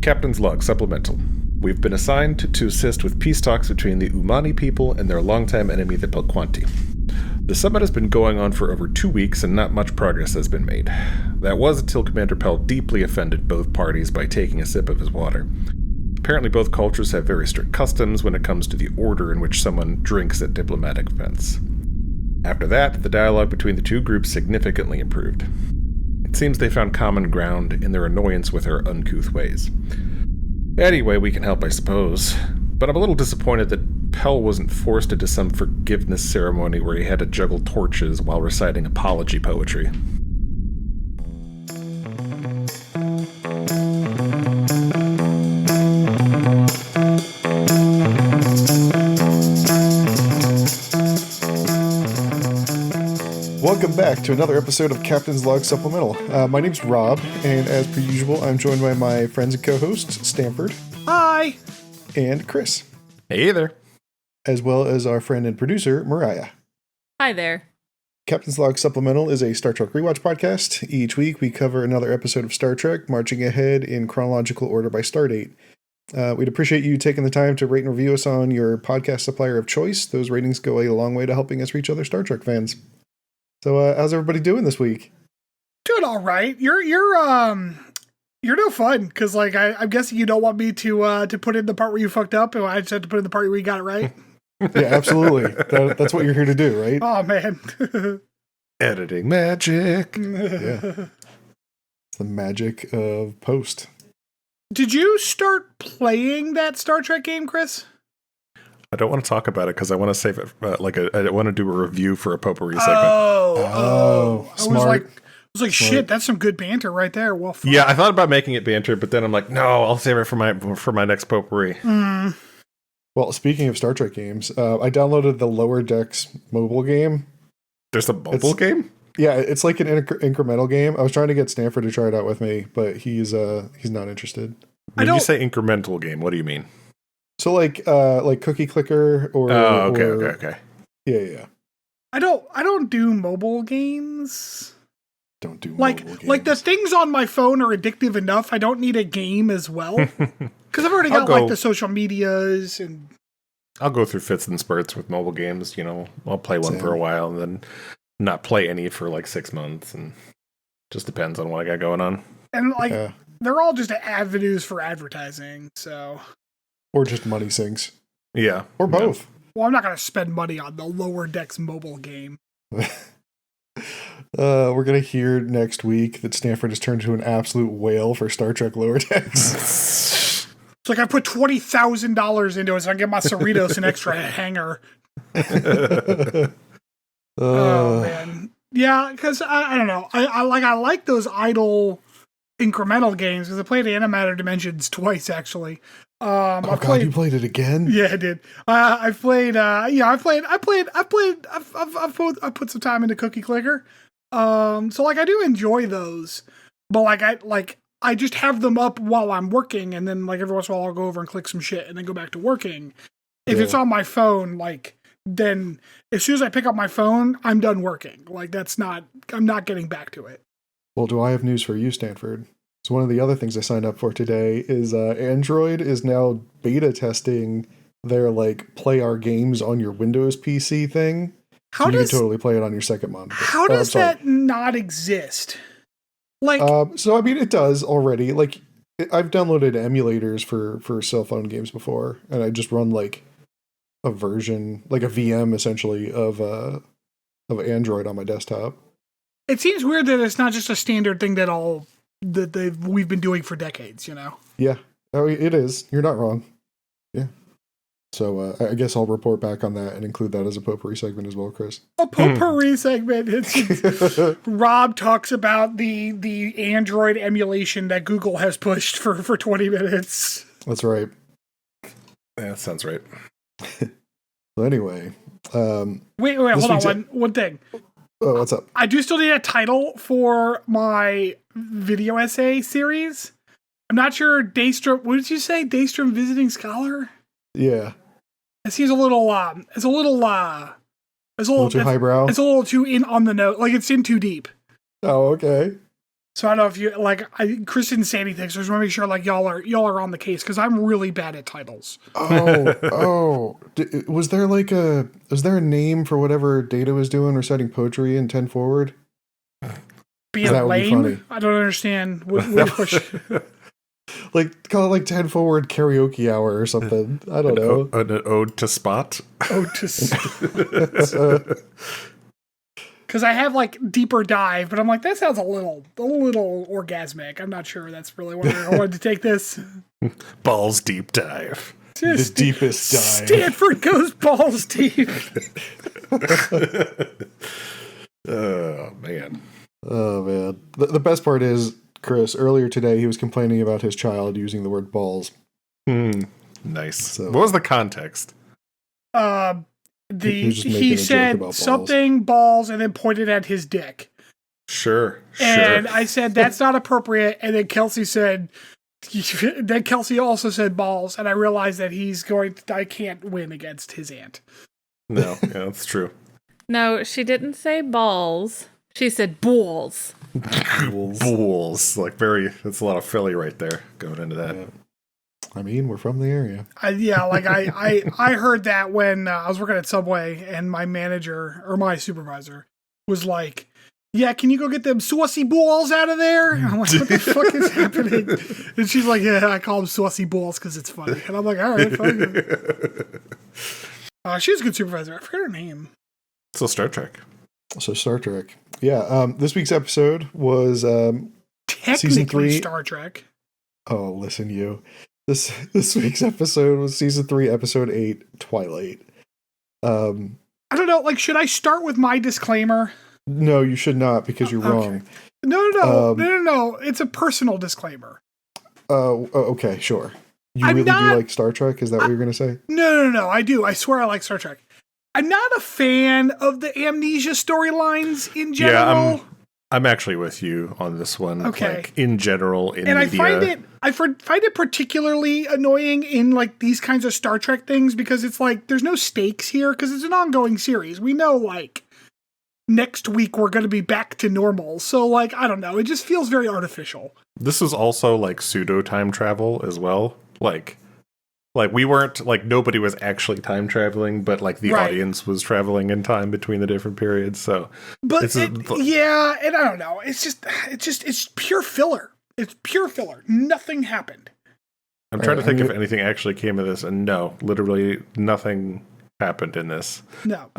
Captain's Log Supplemental. We've been assigned to assist with peace talks between the Umani people and their longtime enemy, the Pelquanti. The summit has been going on for over 2 weeks and not much progress has been made. That was until Commander Pell deeply offended both parties by taking a sip of his water. Apparently both cultures have very strict customs when it comes to the order in which someone drinks at diplomatic events. After that, the dialogue between the two groups significantly improved. It seems they found common ground in their annoyance with our uncouth ways. Anyway, we can help, I suppose. But I'm a little disappointed that Pell wasn't forced into some forgiveness ceremony where he had to juggle torches while reciting apology poetry. Welcome back to another episode of Captain's Log Supplemental. My name's Rob, and as per usual, I'm joined by my friends and co-hosts, Stanford. Hi! And Chris. Hey there. As well as our friend and producer, Mariah. Hi there. Captain's Log Supplemental is a Star Trek rewatch podcast. Each week, we cover another episode of Star Trek, marching ahead in chronological order by stardate. We'd appreciate you taking the time to rate and review us on your podcast supplier of choice. Those ratings go a long way to helping us reach other Star Trek fans. So, how's everybody doing this week? Doing all right. You're no fun because, like, I'm guessing you don't want me to put in the part where you fucked up, and I just have to put in the part where you got it right. Yeah, absolutely. That's what you're here to do, right? Oh man, Editing magic. Yeah, it's the magic of post. Did you start playing that Star Trek game, Chris? I don't want to talk about it because I want to save it. I want to do a review for a Potpourri segment. Oh, I smart. was like, shit, that's some good banter right there. Well, fuck. Yeah, I thought about making it banter, but then I'm like, no, I'll save it for my next Potpourri. Well, speaking of Star Trek games, I downloaded the Lower Decks mobile game. There's a mobile game? Yeah, it's like an incremental game. I was trying to get Stanford to try it out with me, but he's not interested. When you say incremental game, what do you mean? So like Cookie Clicker or okay. Yeah. I don't do mobile games. Don't do like mobile games. Like the things on my phone are addictive enough. I don't need a game as well because I've already got like the social medias and. I'll go through fits and spurts with mobile games. You know, I'll play one for a while and then not play any for like 6 months, and just depends on what I got going on. And they're all just avenues for advertising, so. Or just money sinks. Yeah. Or both. Yeah. Well, I'm not going to spend money on the Lower Decks mobile game. We're going to hear next week that Stanford has turned into an absolute whale for Star Trek Lower Decks. It's like I put $20,000 into it so I can get my Cerritos an extra hanger. Oh, man. Yeah, because I don't know. I like those idle incremental games because I played Animator Dimensions twice, actually. You played it again? Yeah, I did. I've put some time into Cookie Clicker. So like I do enjoy those, but I just have them up while I'm working, and then like every once in a while I'll go over and click some shit and then go back to working. If it's on my phone, then as soon as I pick up my phone, I'm done working. I'm not getting back to it. Well, do I have news for you, Stanford? So one of the other things I signed up for today is Android is now beta testing their play our games on your Windows PC thing. You can totally play it on your second monitor. How does that not exist? So I mean, it does already. I've downloaded emulators for cell phone games before, and I just run a version, a VM essentially of Android on my desktop. It seems weird that it's not just a standard thing that we've been doing for decades, you know? Yeah. Oh, it is. You're not wrong. Yeah. So I guess I'll report back on that and include that as a potpourri segment as well, Chris. A potpourri segment. Rob talks about the Android emulation that Google has pushed for 20 minutes. That's right. Yeah, that sounds right. So anyway. Wait, hold on. One thing. Oh, what's up? I do still need a title for my video essay series. I'm not sure. Daystrom, what did you say? Daystrom Visiting Scholar? Yeah. It seems a little too highbrow. It's a little too in on the note. It's in too deep. Oh, okay. So I don't know if you like. Chris didn't say anything, so I just want to make sure like y'all are on the case because I'm really bad at titles. Was there a name for whatever Data was doing reciting poetry in 10 Forward? Being lame? I don't understand. Like call it like 10 Forward karaoke hour or something. I don't know. An ode to Spot. Ode to Spot. Because I have like Deeper Dive, but I'm like, that sounds a little orgasmic. I'm not sure that's really where I wanted to take this. Balls Deep Dive. The deepest dive. Stanford goes balls deep. Oh, man. The best part is, Chris, earlier today, he was complaining about his child using the word balls. Nice. So, what was the context? He said something balls and then pointed at his dick. Sure. And I said, that's not appropriate. And then Kelsey also said balls. And I realized that I can't win against his aunt. No, yeah, that's true. No, she didn't say balls. She said balls. Bulls. Like that's a lot of Philly right there going into that. Yeah. I mean, we're from the area. I heard that when I was working at Subway and my manager or my supervisor was like, yeah, can you go get them saucy balls out of there? And I'm like, what the fuck is happening? And she's like, yeah, I call them saucy balls because it's funny. And I'm like, all right, fine. She was a good supervisor. I forget her name. So Star Trek. Yeah. This week's episode was season 3. Star Trek. Oh, listen, you. This week's episode was season 3, episode 8, Twilight. I don't know. Like, should I start with my disclaimer? No, you should not because you're wrong. No. It's a personal disclaimer. Okay, sure. You really do like Star Trek? Is that what you're going to say? No. I do. I swear I like Star Trek. I'm not a fan of the amnesia storylines in general. Yeah, I'm actually with you on this one. Okay. Like, in general, in and media. I find it particularly annoying in like these kinds of Star Trek things because it's like there's no stakes here because it's an ongoing series. We know like next week we're going to be back to normal. So like I don't know, it just feels very artificial. This is also like pseudo time travel as well. Like we weren't like nobody was actually time traveling, but like the audience was traveling in time between the different periods. So, and I don't know. It's pure filler. It's pure filler. Nothing happened. I'm trying to think if anything actually came of this, and no, literally nothing happened in this. No.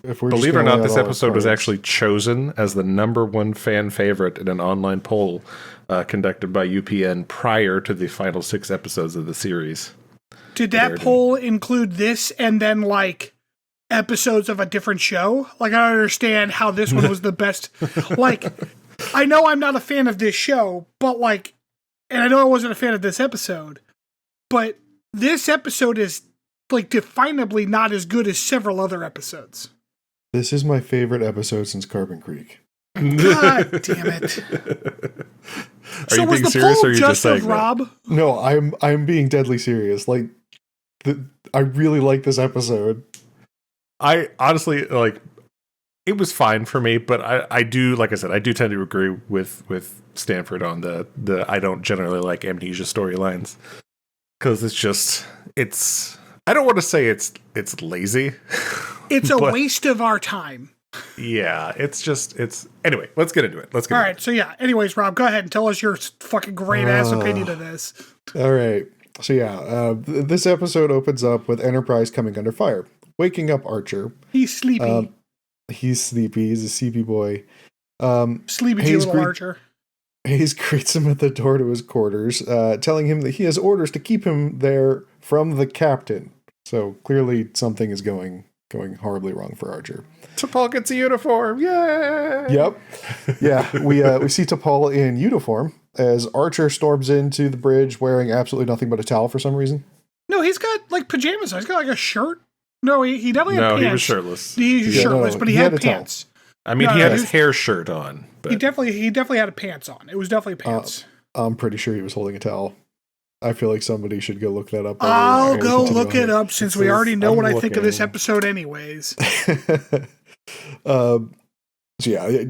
Believe it or not, this episode was actually chosen as the #1 fan favorite in an online poll conducted by UPN prior to the final 6 episodes of the series. Did that poll include this and then like episodes of a different show? Like I don't understand how this one was the best. Like I know I'm not a fan of this show, but like, and I know I wasn't a fan of this episode, but this episode is like definably not as good as several other episodes. This is my favorite episode since Carbon Creek. God damn it. Are you being serious or are you just saying Rob? No, I'm being deadly serious. Like, I really like this episode. I honestly, like, it was fine for me, but I do, like I said, I do tend to agree with Stanford on the I don't generally like amnesia storylines. Because it's I don't want to say it's lazy. It's a waste of our time. Yeah, anyway, let's get into it. All right, so yeah, anyways, Rob, go ahead and tell us your fucking great ass opinion of this. All right. So yeah, this episode opens up with Enterprise coming under fire, waking up Archer. He's sleepy. He's sleepy. He's a sleepy boy. Sleepy little Archer. Hayes greets him at the door to his quarters, telling him that he has orders to keep him there from the captain. So clearly something is going horribly wrong for Archer. T'Pol gets a uniform. Yay! Yep. Yeah, we see T'Pol in uniform as Archer storms into the bridge wearing absolutely nothing but a towel for some reason. No, he's got like pajamas. He's got like a shirt. No, he definitely had pants. No, he was shirtless. He's shirtless, but he had pants. I mean, he had his hair shirt on. But. He definitely had pants on. It was definitely pants. I'm pretty sure he was holding a towel. I feel like somebody should go look that up. I'll go look it up since we already know what I think of this episode anyways. So yeah,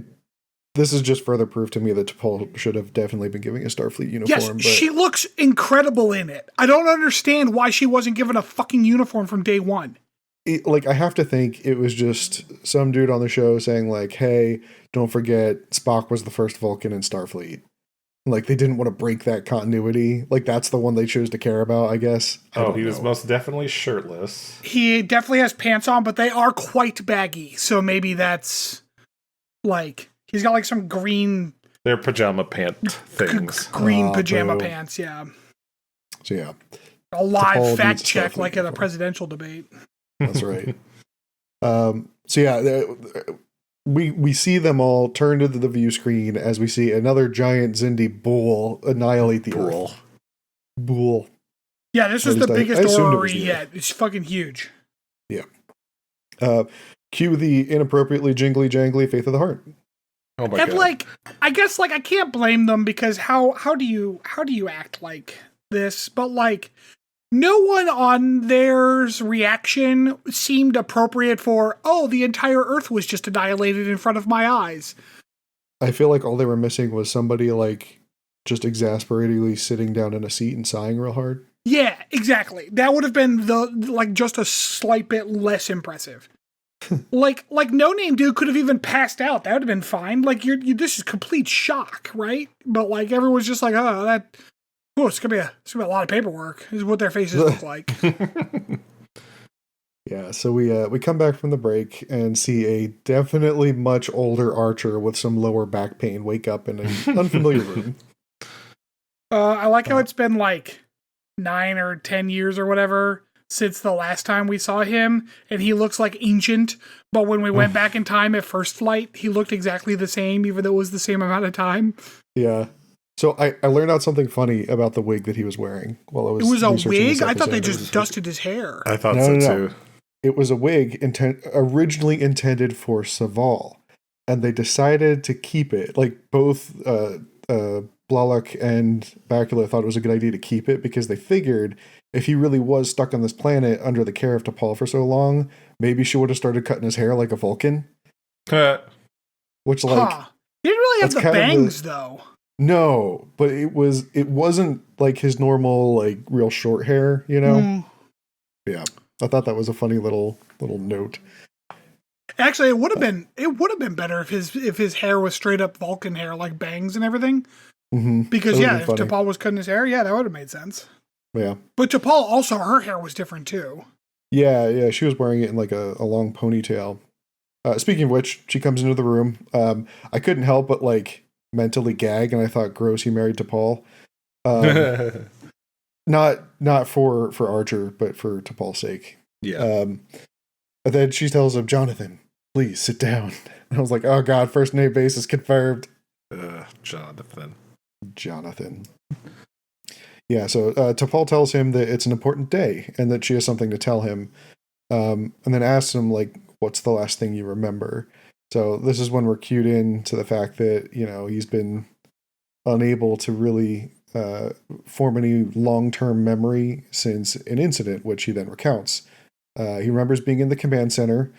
This is just further proof to me that T'Pol should have definitely been giving a Starfleet uniform. Yes, but she looks incredible in it. I don't understand why she wasn't given a fucking uniform from day one. I have to think it was just some dude on the show saying like, hey, don't forget Spock was the first Vulcan in Starfleet. Like, they didn't want to break that continuity. Like, that's the one they chose to care about, I guess. He was most definitely shirtless. He definitely has pants on, but they are quite baggy. So maybe that's, like, he's got, like, some green... They're pajama pant things. Green pajama pants, yeah. So, yeah. A live fact check, like at a presidential debate. That's right. So, yeah... We see them all turn to the view screen as we see another giant Xindi bull annihilate the Earth. Bull. Yeah, this was the biggest orrery yet. It's fucking huge. Yeah. Cue the inappropriately jingly jangly Faith of the Heart. Oh my god. And like, I guess like I can't blame them because how do you act like this? But like, no one on theirs reaction seemed appropriate for, oh, the entire Earth was just annihilated in front of my eyes. I feel like all they were missing was somebody, like, just exasperatingly sitting down in a seat and sighing real hard. Yeah, exactly. That would have been just a slight bit less impressive. like No Name Dude could have even passed out. That would have been fine. Like, this is complete shock, right? But, like, everyone's just like, oh, that... Oh, it's gonna be a lot of paperwork. Is what their faces look like. Yeah, so we come back from the break and see a definitely much older Archer with some lower back pain wake up in an unfamiliar room. I like how it's been like 9 or 10 years or whatever since the last time we saw him, and he looks like ancient. But when we went back in time at First Flight, he looked exactly the same, even though it was the same amount of time. Yeah. So I learned out something funny about the wig that he was wearing while I was. It was a wig? I thought they just dusted his hair. I thought so too. It was a wig originally intended for Saval, and they decided to keep it. Like, both Blalock and Bakula thought it was a good idea to keep it because they figured if he really was stuck on this planet under the care of T'Pol for so long, maybe she would have started cutting his hair like a Vulcan. Which, like... He didn't really have the bangs, though. No, but it wasn't like his normal, like, real short hair, you know? Yeah. I thought that was a funny little note. Actually, it would have been better if his hair was straight up Vulcan hair, like bangs and everything. Mm-hmm. Because if T'Pol was cutting his hair, yeah, that would have made sense. Yeah. But T'Pol also, her hair was different too. Yeah, she was wearing it in like a long ponytail. Speaking of which, she comes into the room. I couldn't help but like mentally gag, and I thought, gross, he married T'Pol. Not for Archer, but for T'Pol's sake. Yeah. And then she tells him, Jonathan, please sit down. And I was like, oh god, first name basis confirmed. Jonathan. Yeah, so T'Pol tells him that it's an important day and that she has something to tell him. And then asks him, like, what's the last thing you remember? So this is when we're cued in to the fact that, you know, he's been unable to really form any long-term memory since an incident, which he then recounts. He remembers being in the command center.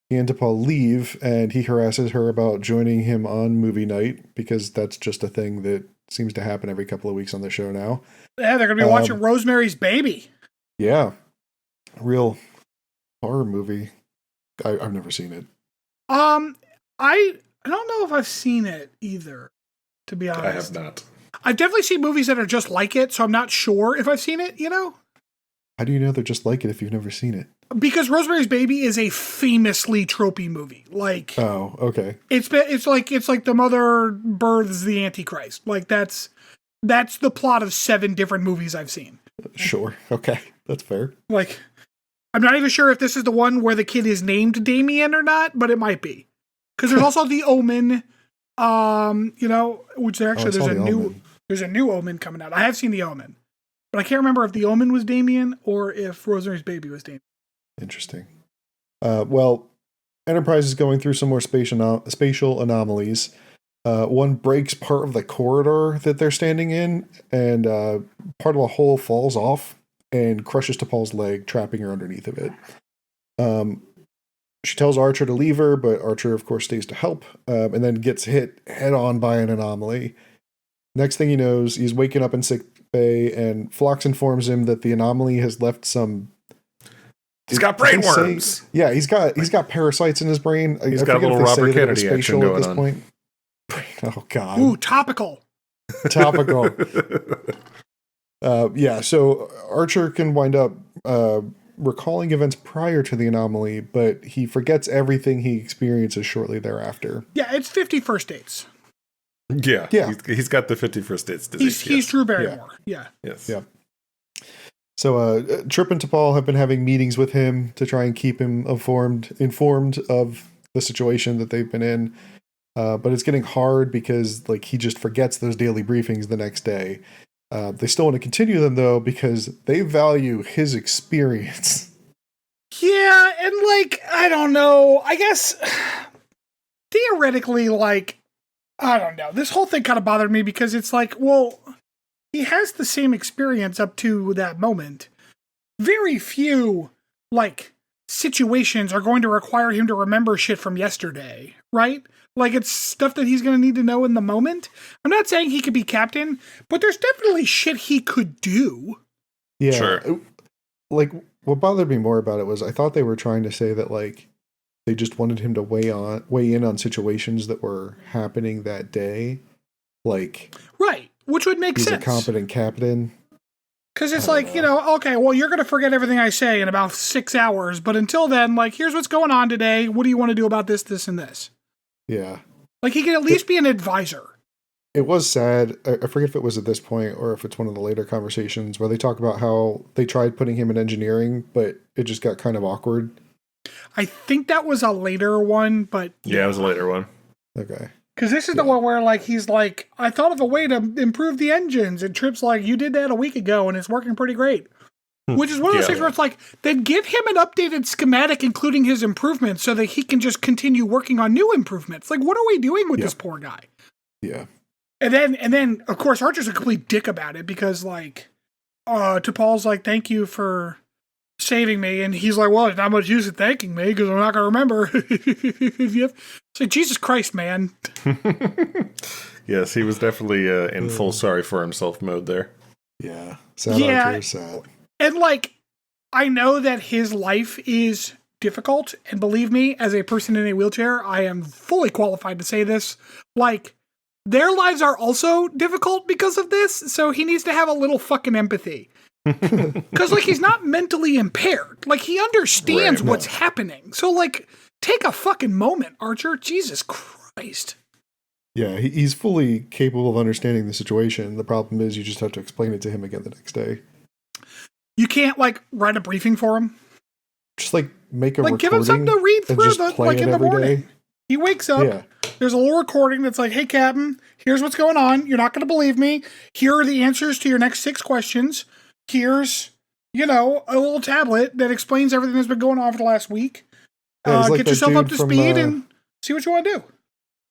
He and T'Pol leave, and he harasses her about joining him on movie night, because that's just a thing that seems to happen every couple of weeks on the show now. Yeah, they're going to be watching Rosemary's Baby. Yeah. Real horror movie. I've never seen it. I don't know if I've seen it either, to be honest. I have not. I've definitely seen movies that are just like it, so I'm not sure if I've seen it, you know? How do you know they're just like it if you've never seen it? Because Rosemary's Baby is a famously tropey movie. Like, oh, okay. It's like the mother births the Antichrist. Like, that's the plot of 7 different movies I've seen. Sure. Okay. That's fair. Like, I'm not even sure if this is the one where the kid is named Damien or not, but it might be. Because there's also The Omen, you know, which there's a new Omen coming out. I have seen The Omen, but I can't remember if The Omen was Damien or if Rosemary's Baby was Damien. Interesting. Well, Enterprise is going through some more spatial anomalies. One breaks part of the corridor that they're standing in, and part of a hole falls off and crushes T'Pol's leg, trapping her underneath of it. She tells Archer to leave her, but Archer, of course, stays to help, and then gets hit head on by an anomaly. Next thing he knows, he's waking up in sick bay, and Phlox informs him that the anomaly has left some. He's got brain worms. Yeah, he's got parasites in his brain. He's got a little Robert Kennedy action going on. Point. Oh God! Ooh, topical. Topical. So Archer can wind up recalling events prior to the anomaly, but he forgets everything he experiences shortly thereafter. Yeah, it's 50 first dates. Yeah. He's got the 51st dates disease. He's Drew Barrymore. Yeah. Yes. Yeah. So Trip and T'Pol have been having meetings with him to try and keep him informed of the situation that they've been in. But it's getting hard because like he just forgets those daily briefings the next day. They still want to continue them though because they value his experience. Yeah, and like I don't know. I guess theoretically, like I don't know. This whole thing kind of bothered me because it's like, well, he has the same experience up to that moment. Very few like situations are going to require him to remember shit from yesterday, right? Like, it's stuff that he's going to need to know in the moment. I'm not saying he could be captain, but there's definitely shit he could do. Yeah. Sure. Like, what bothered me more about it was I thought they were trying to say that, like, they just wanted him to weigh in on situations that were happening that day. Like... Right, which would make sense. He's a competent captain. Because it's like, okay, well, you're going to forget everything I say in about 6 hours, but until then, like, here's what's going on today. What do you want to do about this, this, and this? Yeah. Like, he can at least be an advisor. It was sad. I forget if it was at this point or if it's one of the later conversations where they talk about how they tried putting him in engineering, but it just got kind of awkward. I think that was a later one, but... Yeah, it was a later one. Okay. Because this is the one where, like, he's like, I thought of a way to improve the engines, and Trip's like, you did that a week ago, and it's working pretty great. Which is one of those things where it's like, then give him an updated schematic, including his improvements, so that he can just continue working on new improvements. Like, what are we doing with this poor guy? Yeah. And then, of course, Archer's a complete dick about it, because, like, T'Pol's like, thank you for saving me, and he's like, well, there's not much use in thanking me, because I'm not going to remember. It's like, Jesus Christ, man. Yes, he was definitely in full sorry for himself mode there. Yeah. Sad Archer, sad. And, like, I know that his life is difficult, and believe me, as a person in a wheelchair, I am fully qualified to say this. Like, their lives are also difficult because of this, so he needs to have a little fucking empathy. Because, like, he's not mentally impaired. Like, he understands what's happening. So, like, take a fucking moment, Archer. Jesus Christ. Yeah, he's fully capable of understanding the situation. The problem is you just have to explain it to him again the next day. You can't, like, write a briefing for him? Just, like, make a recording. Like, give him something to read through, like, in the morning. Day. He wakes up. There's a little recording that's like, hey, Captain, here's what's going on. You're not going to believe me. Here are the answers to your next 6 questions. Here's, a little tablet that explains everything that's been going on for the last week. Like get yourself up to speed and see what you want to do.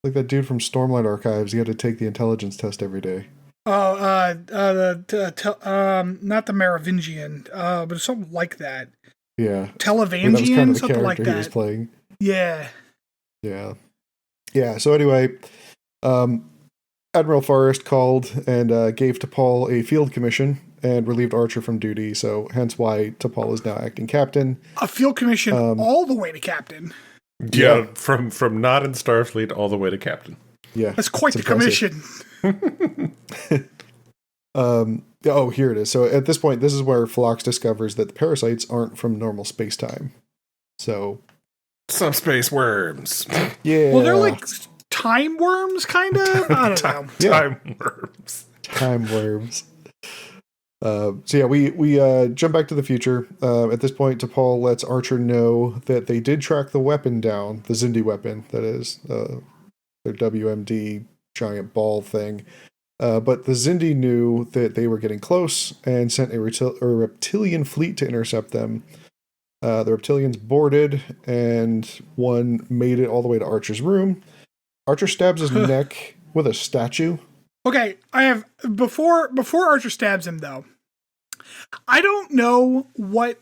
Like that dude from Stormlight Archives. He had to take the intelligence test every day. Not the Merovingian, but something like that. Yeah. Televangian, something like that. He was playing. Yeah. Yeah. Yeah. So anyway, Admiral Forrest called and gave T'Pol a field commission and relieved Archer from duty. So hence why T'Pol is now acting captain. A field commission all the way to captain. Yeah, from not in Starfleet all the way to captain. Yeah. That's quite the commission. Here it is. So at this point, this is where Phlox discovers that the parasites aren't from normal space-time. So... some space worms. Yeah. Well, they're like time worms, kind of? I don't know. Time worms. Time worms. We jump back to the future. At this point, T'Pol lets Archer know that they did track the weapon down, the Xindi weapon, that is, their WMD giant ball thing. But the Xindi knew that they were getting close and sent a reptilian fleet to intercept them. The reptilians boarded, and one made it all the way to Archer's room. Archer stabs his neck with a statue. Okay, I have before Archer stabs him though. I don't know what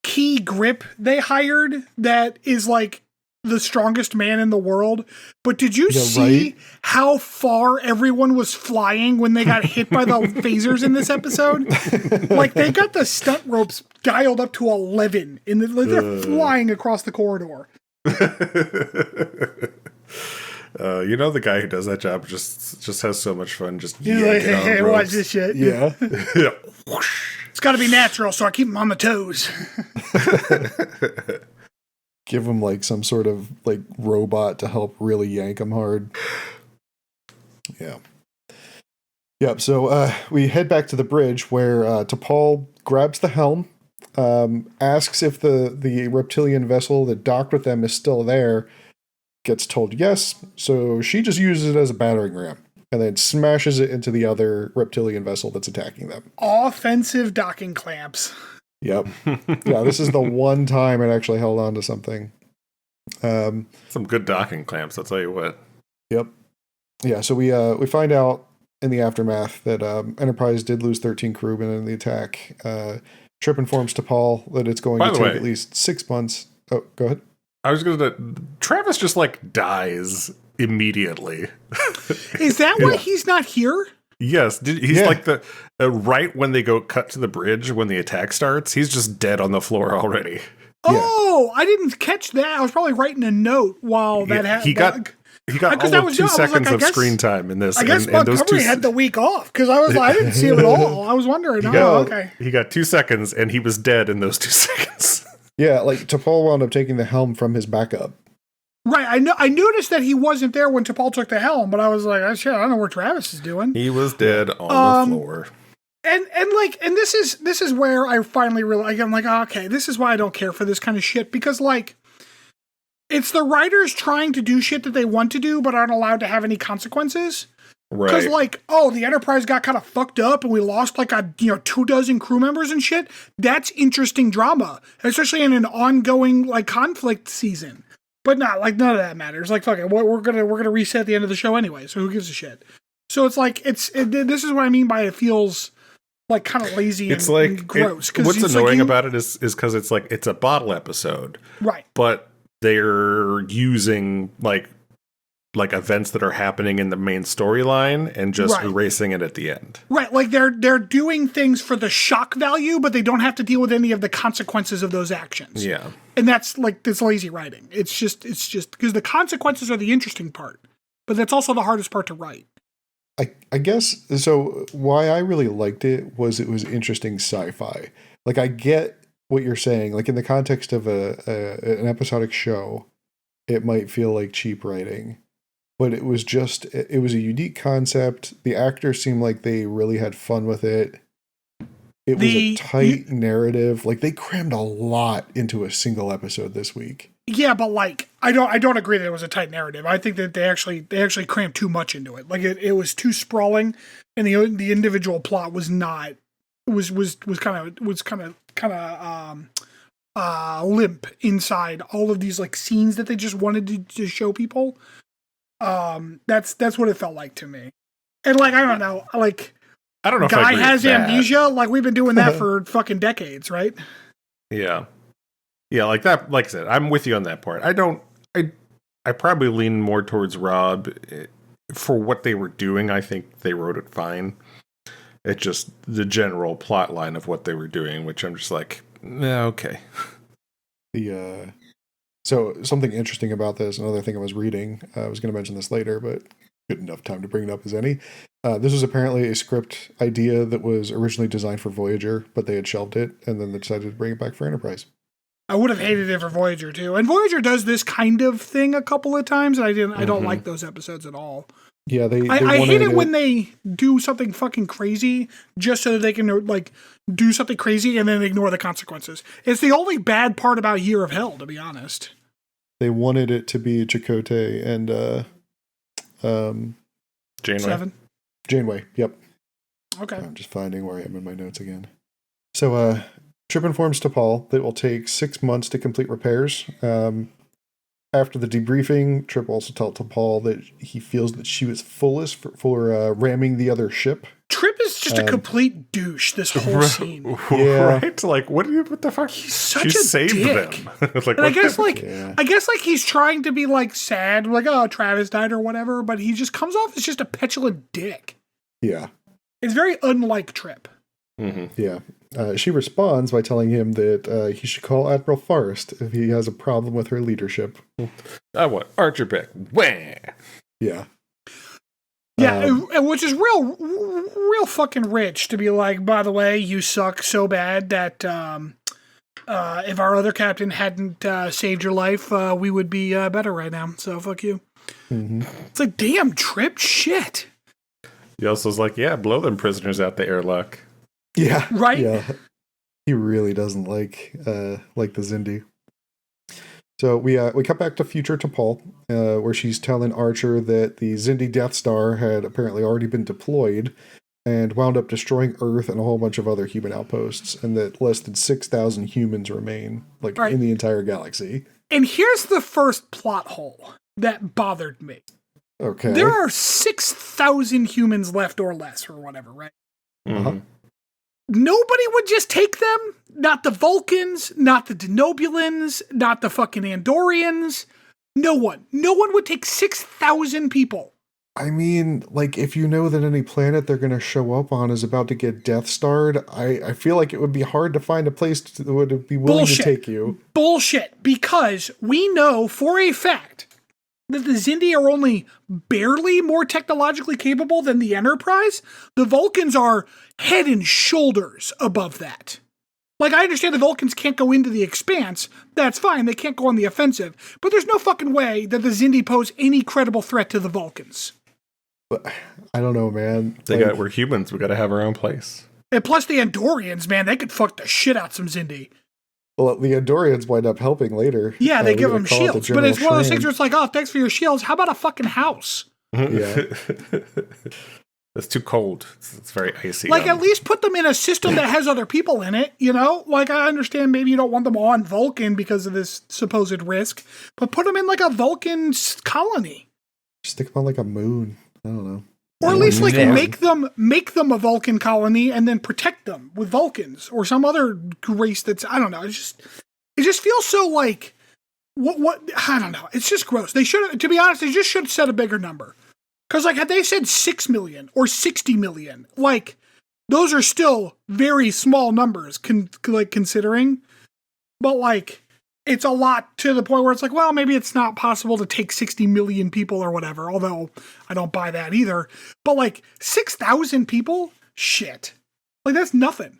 key grip they hired that is like the strongest man in the world. But did you see how far everyone was flying when they got hit by the phasers in this episode? Like, they got the stunt ropes dialed up to 11 and they're flying across the corridor. You know, the guy who does that job just has so much fun. Just like, hey, watch this shit. Yeah. Yeah. It's got to be natural, so I keep them on the toes. Give him like some sort of like robot to help really yank him hard. Yeah. Yep. So we head back to the bridge where T'Pol grabs the helm, asks if the reptilian vessel that docked with them is still there. Gets told yes, so she just uses it as a battering ram and then smashes it into the other reptilian vessel that's attacking them. Offensive docking clamps. Yep. Yeah, this is the one time it actually held on to something. Some good docking clamps, I'll tell you what. Yep. Yeah, so we find out in the aftermath that Enterprise did lose 13 crewmen in the attack. Trip informs T'Pol that it's going to take at least 6 months. Oh, go ahead. I was going to... Travis just, like, dies immediately. Is that why he's not here? Yes. He's like the... right when they go cut to the bridge, when the attack starts, he's just dead on the floor already. Oh, I didn't catch that. I was probably writing a note while that happened. He got almost 2 seconds of screen time in this. I guess Montgomery had the week off, because I didn't see him at all. I was wondering. Okay. He got 2 seconds, and he was dead in those 2 seconds. Yeah, like T'Pol wound up taking the helm from his backup. Right, I noticed that he wasn't there when T'Pol took the helm, but I was like, shit, I don't know where Travis is doing. He was dead on the floor. And this is where I finally realized, I'm like, okay, this is why I don't care for this kind of shit, because like, it's the writers trying to do shit that they want to do, but aren't allowed to have any consequences. Right. Because like, the Enterprise got kind of fucked up and we lost like 24 crew members and shit. That's interesting drama, especially in an ongoing like conflict season. But not like none of that matters. Like, fuck it, we're gonna reset the end of the show anyway. So who gives a shit? So it's like this is what I mean by it feels like kind of lazy and, and gross. What's annoying about it is because it's like it's a bottle episode, right? But they're using like events that are happening in the main storyline and just erasing it at the end. Right, like they're doing things for the shock value, but they don't have to deal with any of the consequences of those actions. Yeah. And that's like this lazy writing. It's just because the consequences are the interesting part, but that's also the hardest part to write. I guess so. Why I really liked it was interesting sci-fi. Like, I get what you're saying. Like, in the context of an episodic show, it might feel like cheap writing. But it was a unique concept. The actors seemed like they really had fun with it. It was a tight narrative. Like, they crammed a lot into a single episode this week. Yeah, but like, I don't agree that it was a tight narrative. I think that they actually crammed too much into it. Like, it was too sprawling, and the individual plot was not was kind of limp inside all of these like scenes that they just wanted to show people. That's what it felt like to me. And like, I don't know if guy has amnesia. Like, we've been doing that for fucking decades, right? Yeah. Yeah, like that. Like I said, I'm with you on that part. I probably lean more towards Rob for what they were doing. I think they wrote it fine. It's just the general plot line of what they were doing, which I'm just like, okay. So something interesting about this, another thing I was reading, I was going to mention this later, but good enough time to bring it up as any. This was apparently a script idea that was originally designed for Voyager, but they had shelved it, and then they decided to bring it back for Enterprise. I would have hated it for Voyager too. And Voyager does this kind of thing a couple of times, and I don't like those episodes at all. Yeah, I hate it when they do something fucking crazy just so that they can like do something crazy and then ignore the consequences. It's the only bad part about Year of Hell, to be honest. They wanted it to be Chakotay and Janeway. Janeway, yep. Okay. I'm just finding where I am in my notes again. So Trip informs T'Pol that it will take 6 months to complete repairs. After the debriefing, Trip also told T'Pol that he feels that she was fullest for ramming the other ship Trip is just a complete douche this whole scene. Yeah. Right? Like, what the fuck? He's such She a saved dick. them. Like, And I guess what- I guess he's trying to be like sad, like, oh, Travis died or whatever, but he just comes off as just a petulant dick. Yeah. It's very unlike Trip. Mhm. Yeah. She responds by telling him that he should call Admiral Forrest if he has a problem with her leadership. I want Archer back. Wah! Yeah. Yeah, and which is real fucking rich to be like, by the way, you suck so bad that if our other captain hadn't saved your life, we would be better right now. So fuck you. Mm-hmm. It's like, damn, Trip, shit. He also was like, yeah, blow them prisoners out the airlock. Yeah. Right? Yeah. He really doesn't like the Xindi. So we cut back to future T'Pol, where she's telling Archer that the Xindi Death Star had apparently already been deployed and wound up destroying Earth and a whole bunch of other human outposts, and that less than 6,000 humans remain, Right. in the entire galaxy. And here's the first plot hole that bothered me. Okay. There are 6,000 humans left or less or whatever, right? Uh-huh. Mhm. Nobody would just take them? Not the Vulcans, not the Denobulans, not the fucking Andorians. No one. No one would take 6,000 people. I mean, if you know that any planet they're going to show up on is about to get Death Starred, I feel like it would be hard to find a place that would be willing Bullshit. to take you. Bullshit. Because we know for a fact that the Xindi are only barely more technologically capable than the Enterprise. The Vulcans are head and shoulders above that. Like, I understand the Vulcans can't go into the Expanse. That's fine. They can't go on the offensive. But there's no fucking way that the Xindi pose any credible threat to the Vulcans. But I don't know, man. We're humans. We got to have our own place. And plus the Andorians, man, they could fuck the shit out some Xindi. Well, the Andorians wind up helping later. Yeah, they We give gotta them call it the shields. But it's one of those General things where it's like, oh, thanks for your shields. How about a fucking house? Yeah. It's too cold. It's very icy. Like, at least put them in a system that has other people in it, you know? Like, I understand maybe you don't want them on Vulcan because of this supposed risk, but put them in, like, a Vulcan colony. Stick them on a moon. I don't know. Or at least, like, Yeah. make them a Vulcan colony and then protect them with Vulcans or some other race that's, I don't know. It just feels so, like, what, I don't know. It's just gross. They should, to be honest, they just should have said a bigger number. Because, like, had they said 6 million or 60 million, like, those are still very small numbers, considering. But, like, it's a lot to the point where it's like, well, maybe it's not possible to take 60 million people or whatever, although I don't buy that either. But, like, 6,000 people? Shit. Like, that's nothing.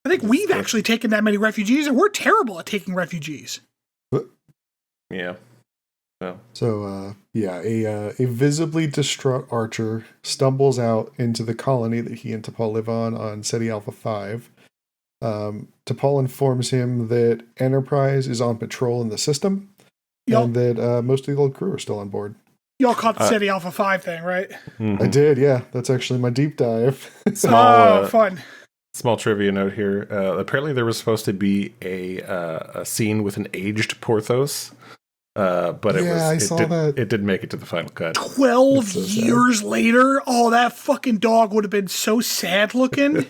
I think we've actually taken that many refugees, and we're terrible at taking refugees. Yeah. So, a visibly distraught Archer stumbles out into the colony that he and T'Pol live on Seti Alpha V. T'Pol informs him that Enterprise is on patrol in the system, and that most of the old crew are still on board. Y'all caught the Seti Alpha V thing, right? Mhm. I did, yeah. That's actually my deep dive. Fun. Small trivia note here. Apparently, there was supposed to be a scene with an aged Porthos, but I saw that. It didn't make it to the final cut. 12 so sad. years later, oh, that fucking dog would have been so sad looking.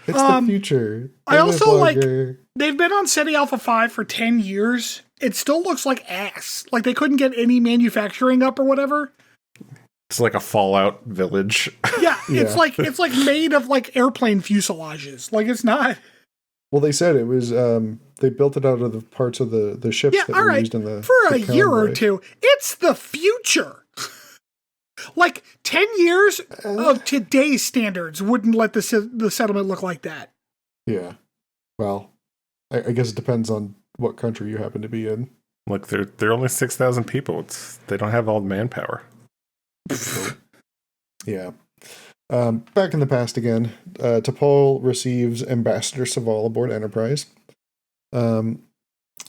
It's the future. I I'm a also, like, blogger. they've been on Seti Alpha V for 10 years. It still looks like ass. Like, they couldn't get any manufacturing up or whatever. It's like a Fallout village. Yeah, Yeah. it's like made of, like, airplane fuselages. Like, it's not. Well, they said it was, they built it out of the parts of the ships Yeah, that all were right. used in the For a the year or convoy. two. It's the future. Like, 10 years of today's standards wouldn't let the settlement look like that. Yeah. Well, I guess it depends on what country you happen to be in. Look, they're only 6,000 people. They don't have all the manpower. Yeah. Back in the past again, T'Pol receives Ambassador Saval aboard Enterprise.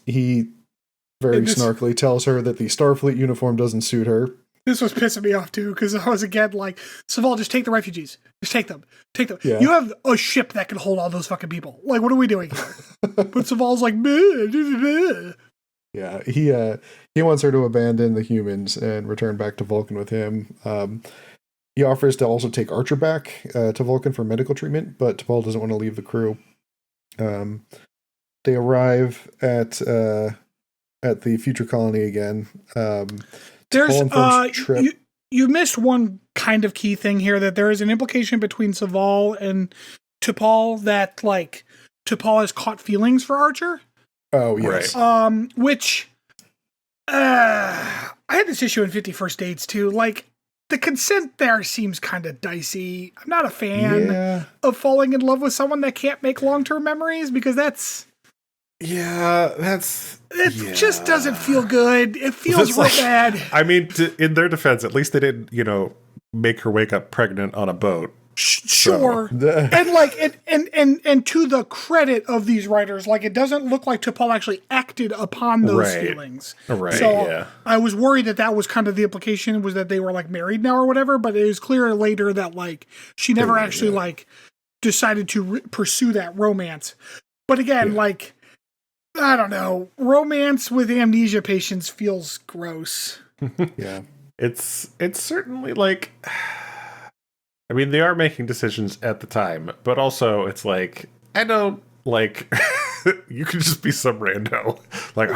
He very snarkily tells her that the Starfleet uniform doesn't suit her. This was pissing me off too, because I was again like, Saval, just take the refugees. Just take them. Take them. Yeah. You have a ship that can hold all those fucking people. Like, what are we doing here? But Saval's like, bleh, bleh, bleh. Yeah, he wants her to abandon the humans and return back to Vulcan with him. He offers to also take Archer back to Vulcan for medical treatment, but T'Pol doesn't want to leave the crew. They arrive at the future colony again. You missed one kind of key thing here, that there is an implication between Saval and T'Pol that like T'Pol has caught feelings for Archer. Oh yes. Right. Which I had this issue in 50 First Dates too. Like, the consent there seems kind of dicey. I'm not a fan of falling in love with someone that can't make long-term memories, because that's... It just doesn't feel good. It feels real bad. I mean, in their defense, at least they didn't, make her wake up pregnant on a boat. Sure. And like, and to the credit of these writers, like, it doesn't look like T'Pol actually acted upon those feelings. Right. So I was worried that was kind of the implication, was that they were like married now or whatever, but it was clear later that like she never actually like decided to pursue that romance. But again, like, I don't know, romance with amnesia patients feels gross. Yeah. It's certainly like, I mean, they are making decisions at the time, but also it's like, I don't like, you could just be some rando. Like,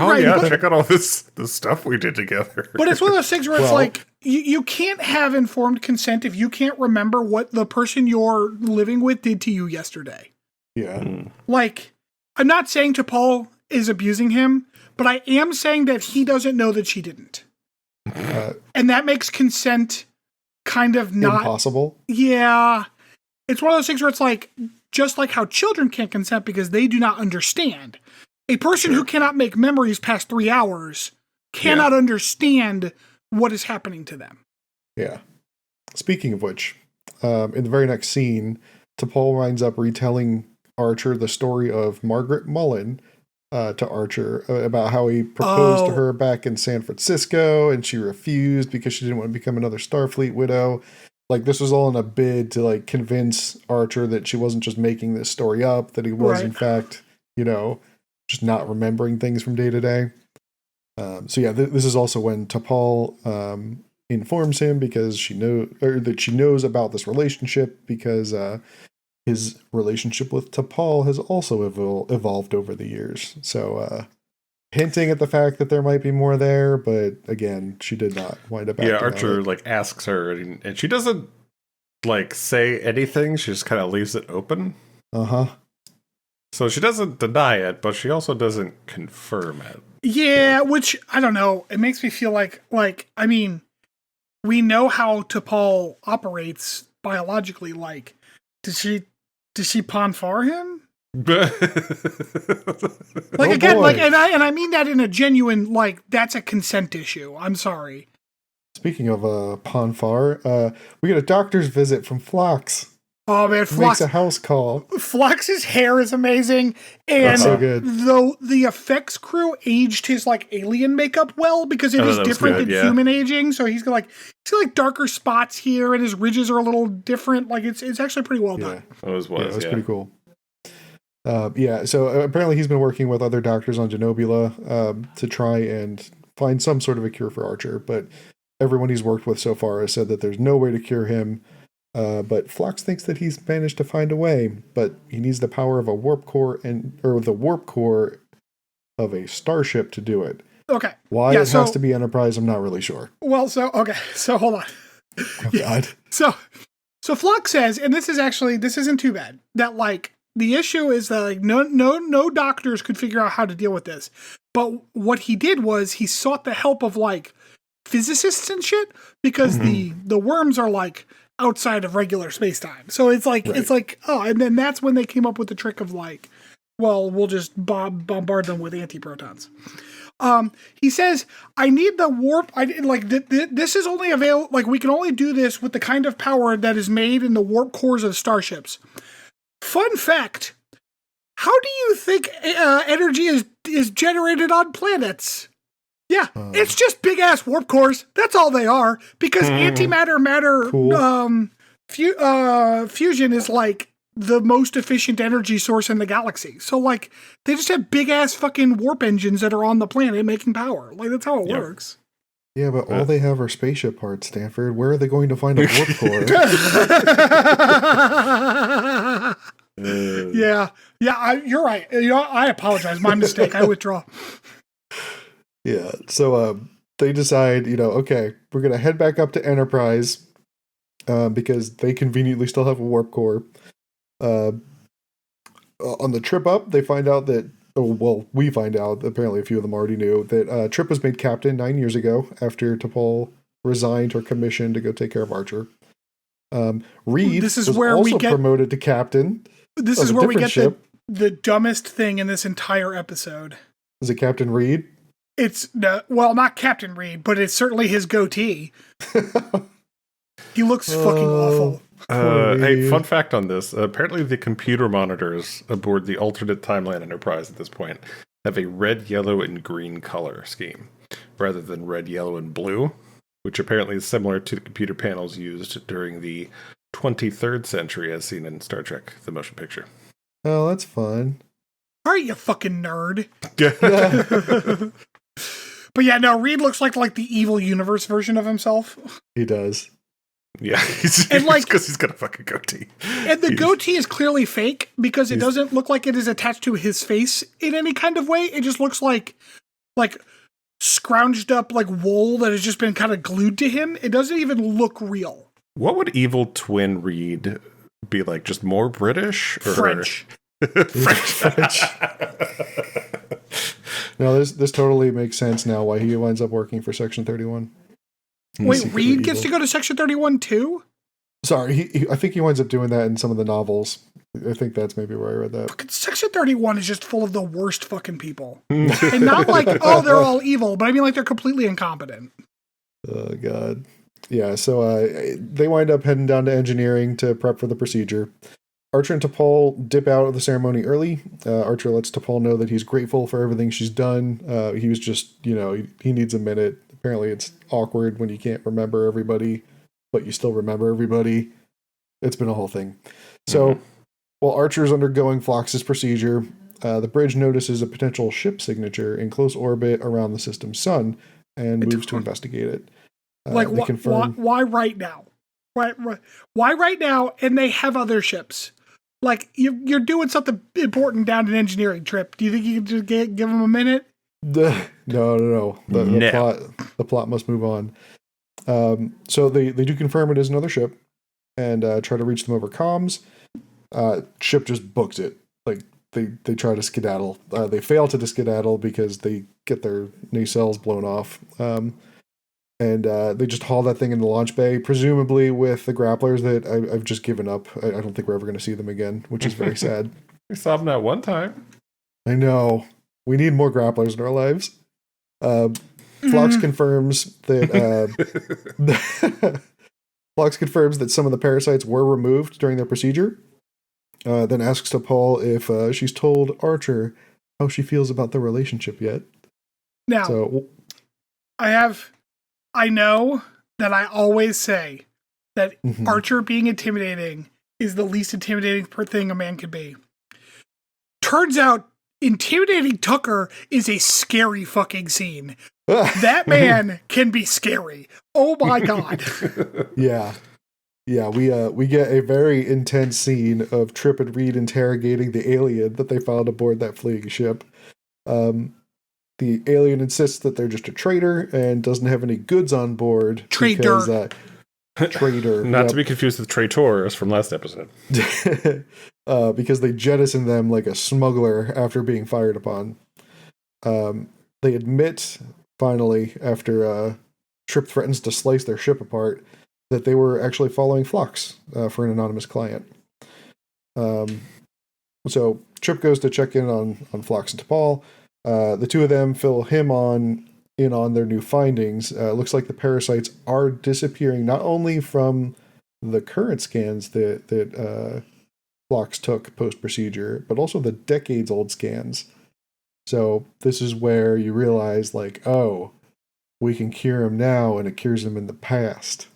check out all this stuff we did together. But it's one of those things where it's like, you can't have informed consent if you can't remember what the person you're living with did to you yesterday. Yeah. Like, I'm not saying T'Pol is abusing him, but I am saying that he doesn't know that she didn't. And that makes consent kind of not impossible. Yeah. It's one of those things where it's like, just like how children can't consent because they do not understand. A person who cannot make memories past 3 hours cannot understand what is happening to them. Yeah. Speaking of which, in the very next scene, T'Pol winds up retelling Archer the story of Margaret Mullen to Archer about how he proposed to her back in San Francisco and she refused because she didn't want to become another Starfleet widow. Like, this was all in a bid to like convince Archer that she wasn't just making this story up, that he was in fact, just not remembering things from day to day. This is also when T'Pol informs him because she knows about this relationship, because his relationship with T'Pol has also evolved over the years. So, hinting at the fact that there might be more there, but again, she did not wind up. Yeah, Archer like asks her, and she doesn't like say anything. She just kind of leaves it open. So she doesn't deny it, but she also doesn't confirm it. Yeah, which I don't know. It makes me feel like I mean, we know how T'Pol operates biologically. Like, does she Ponfar him? Like, again, like, and I mean that in a genuine, like, that's a consent issue. I'm sorry. Speaking of Ponfar, we get a doctor's visit from Phlox. Oh man, Phlox makes a house call. Phlox's hair is amazing, and so good. Though the effects crew aged his like alien makeup well, because it is different than human aging. So he's got like darker spots here, and his ridges are a little different. Like, it's actually pretty well done. It was pretty cool. So apparently he's been working with other doctors on Nebula to try and find some sort of a cure for Archer, but everyone he's worked with so far has said that there's no way to cure him. But Phlox thinks that he's managed to find a way, but he needs the power of a warp core or the warp core of a starship to do it. Okay. Why it has to be Enterprise, I'm not really sure. Well, so hold on. Oh God. So Phlox says, and this isn't too bad, that like the issue is that like no doctors could figure out how to deal with this. But what he did was he sought the help of like physicists and shit, because the worms are like outside of regular space-time. So it's like, and then that's when they came up with the trick of like, well, we'll just bombard them with antiprotons. He says, I need the warp. This is only available, like, we can only do this with the kind of power that is made in the warp cores of starships. Fun fact, how do you think energy is generated on planets? Yeah, it's just big-ass warp cores. That's all they are. Because antimatter-matter fusion is, like, the most efficient energy source in the galaxy. So, like, they just have big-ass fucking warp engines that are on the planet making power. Like, that's how it works. Yeah, but all they have are spaceship parts, Stanford. Where are they going to find a warp core? Yeah, you're right. I apologize. My mistake. I withdraw. Yeah, so they decide, okay, we're going to head back up to Enterprise because they conveniently still have a warp core. On the trip up, they find out that, we find out, apparently a few of them already knew, that Trip was made captain 9 years ago after T'Pol resigned her commission to go take care of Archer. Reed This is was where we also get promoted to captain. This of is a where we different get ship. the dumbest thing in this entire episode. Is it Captain Reed? It's not Captain Reed, but it's certainly his goatee. He looks fucking awful. Hey, fun fact on this. Apparently the computer monitors aboard the alternate timeline Enterprise at this point have a red, yellow, and green color scheme, rather than red, yellow, and blue, which apparently is similar to the computer panels used during the 23rd century as seen in Star Trek, the motion picture. Oh, that's fun. All right, you fucking nerd. Yeah. But yeah, no, Reed looks like the evil universe version of himself. He does. Yeah, And because he's got a fucking goatee. And the goatee is clearly fake because it doesn't look like it is attached to his face in any kind of way. It just looks like scrounged up wool that has just been kind of glued to him. It doesn't even look real. What would evil twin Reed be like? Just more British? Or French. French. No, this totally makes sense now why he winds up working for Section 31. Wait, Reed gets to go to Section 31 too? Sorry, I think he winds up doing that in some of the novels. I think that's maybe where I read that. Fucking Section 31 is just full of the worst fucking people. And not they're all evil, but I mean they're completely incompetent. Oh, God. Yeah, so they wind up heading down to engineering to prep for the procedure. Archer and T'Pol dip out of the ceremony early. Archer lets T'Pol know that he's grateful for everything she's done. He was just, he needs a minute. Apparently it's awkward when you can't remember everybody, but you still remember everybody. It's been a whole thing. So while Archer's undergoing Phlox's procedure, the bridge notices a potential ship signature in close orbit around the system's sun and moves to investigate it. Why right now? Why right now? And they have other ships. You're doing something important down an engineering trip. Do you think you can just give them a minute? No. The plot must move on. So they do confirm it is another ship and try to reach them over comms. Ship just books it. They try to skedaddle. They fail to skedaddle because they get their nacelles blown off. And they just haul that thing in the launch bay, presumably with the grapplers that I've just given up. I don't think we're ever going to see them again, which is very sad. We saw them that one time. I know. We need more grapplers in our lives. Phlox confirms that Phlox confirms that some of the parasites were removed during their procedure. Then asks T'Pol if she's told Archer how she feels about the relationship yet. Now, I know that I always say that Archer being intimidating is the least intimidating thing a man could be. Turns out, intimidating Tucker is a scary fucking scene. That man can be scary. Oh my God. Yeah. We get a very intense scene of Trip and Reed interrogating the alien that they found aboard that fleeing ship. The alien insists that they're just a trader and doesn't have any goods on board. Trader. Trader. Not to be confused with traitors from last episode. Because they jettison them like a smuggler after being fired upon. They admit, finally, after Trip threatens to slice their ship apart, that they were actually following Phlox for an anonymous client. So Trip goes to check in on Phlox and T'Pol. The two of them fill him in on their new findings. It looks like the parasites are disappearing not only from the current scans that Phlox took post-procedure, but also the decades-old scans. So this is where you realize, we can cure him now, and it cures him in the past.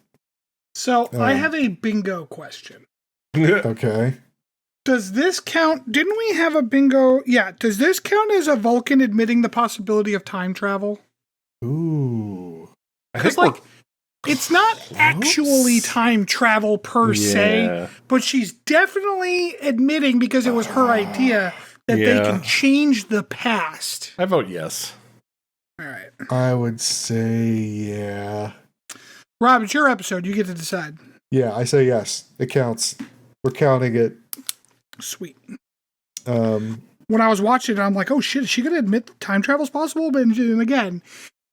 So I have a bingo question. Okay. Does this count? Didn't we have a bingo? Yeah. Does this count as a Vulcan admitting the possibility of time travel? Ooh. Because, like, it's not actually time travel per se, but she's definitely admitting, because it was her idea, that they can change the past. I vote yes. All right. I would say yeah. Rob, it's your episode. You get to decide. Yeah, I say yes. It counts. We're counting it. Sweet. When I was watching it, I'm like, oh shit, is she going to admit that time travel is possible? But again,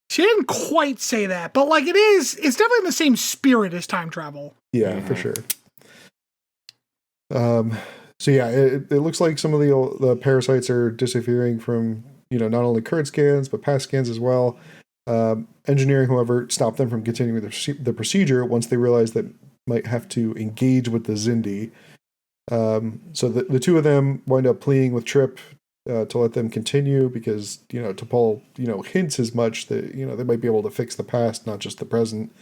she didn't quite say that, but like it's definitely in the same spirit as time travel. Yeah, for sure. So yeah, it looks like some of the parasites are disappearing from, not only current scans, but past scans as well. Engineering, however, stopped them from continuing the procedure once they realized that might have to engage with the Xindi. So the two of them wind up pleading with Trip to let them continue because, T'Pol, hints as much that, they might be able to fix the past, not just the present.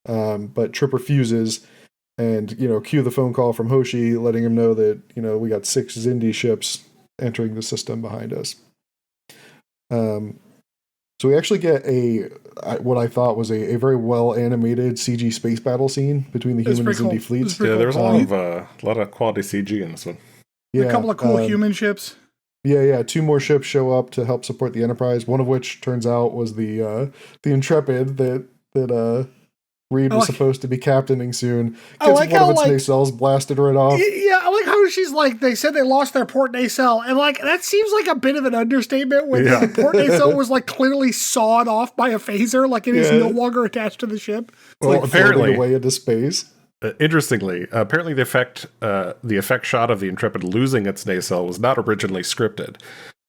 But Trip refuses and, cue the phone call from Hoshi letting him know that, we got 6 Xindi ships entering the system behind us. So we actually get what I thought was a very well animated CG space battle scene between the human and Xindi fleets. Yeah, there was a lot of quality CG in this one. Yeah, a couple of cool human ships. Yeah. 2 more ships show up to help support the Enterprise. One of which turns out was the Intrepid that Reed was supposed to be captaining soon. Gets one of its nacelles blasted right off. Yeah, I like how she's like, they said they lost their port nacelle, and like that seems like a bit of an understatement when the port nacelle was like clearly sawed off by a phaser, like it is no longer attached to the ship. It's like apparently away into space. Interestingly, apparently the effect shot of the Intrepid losing its nacelle was not originally scripted.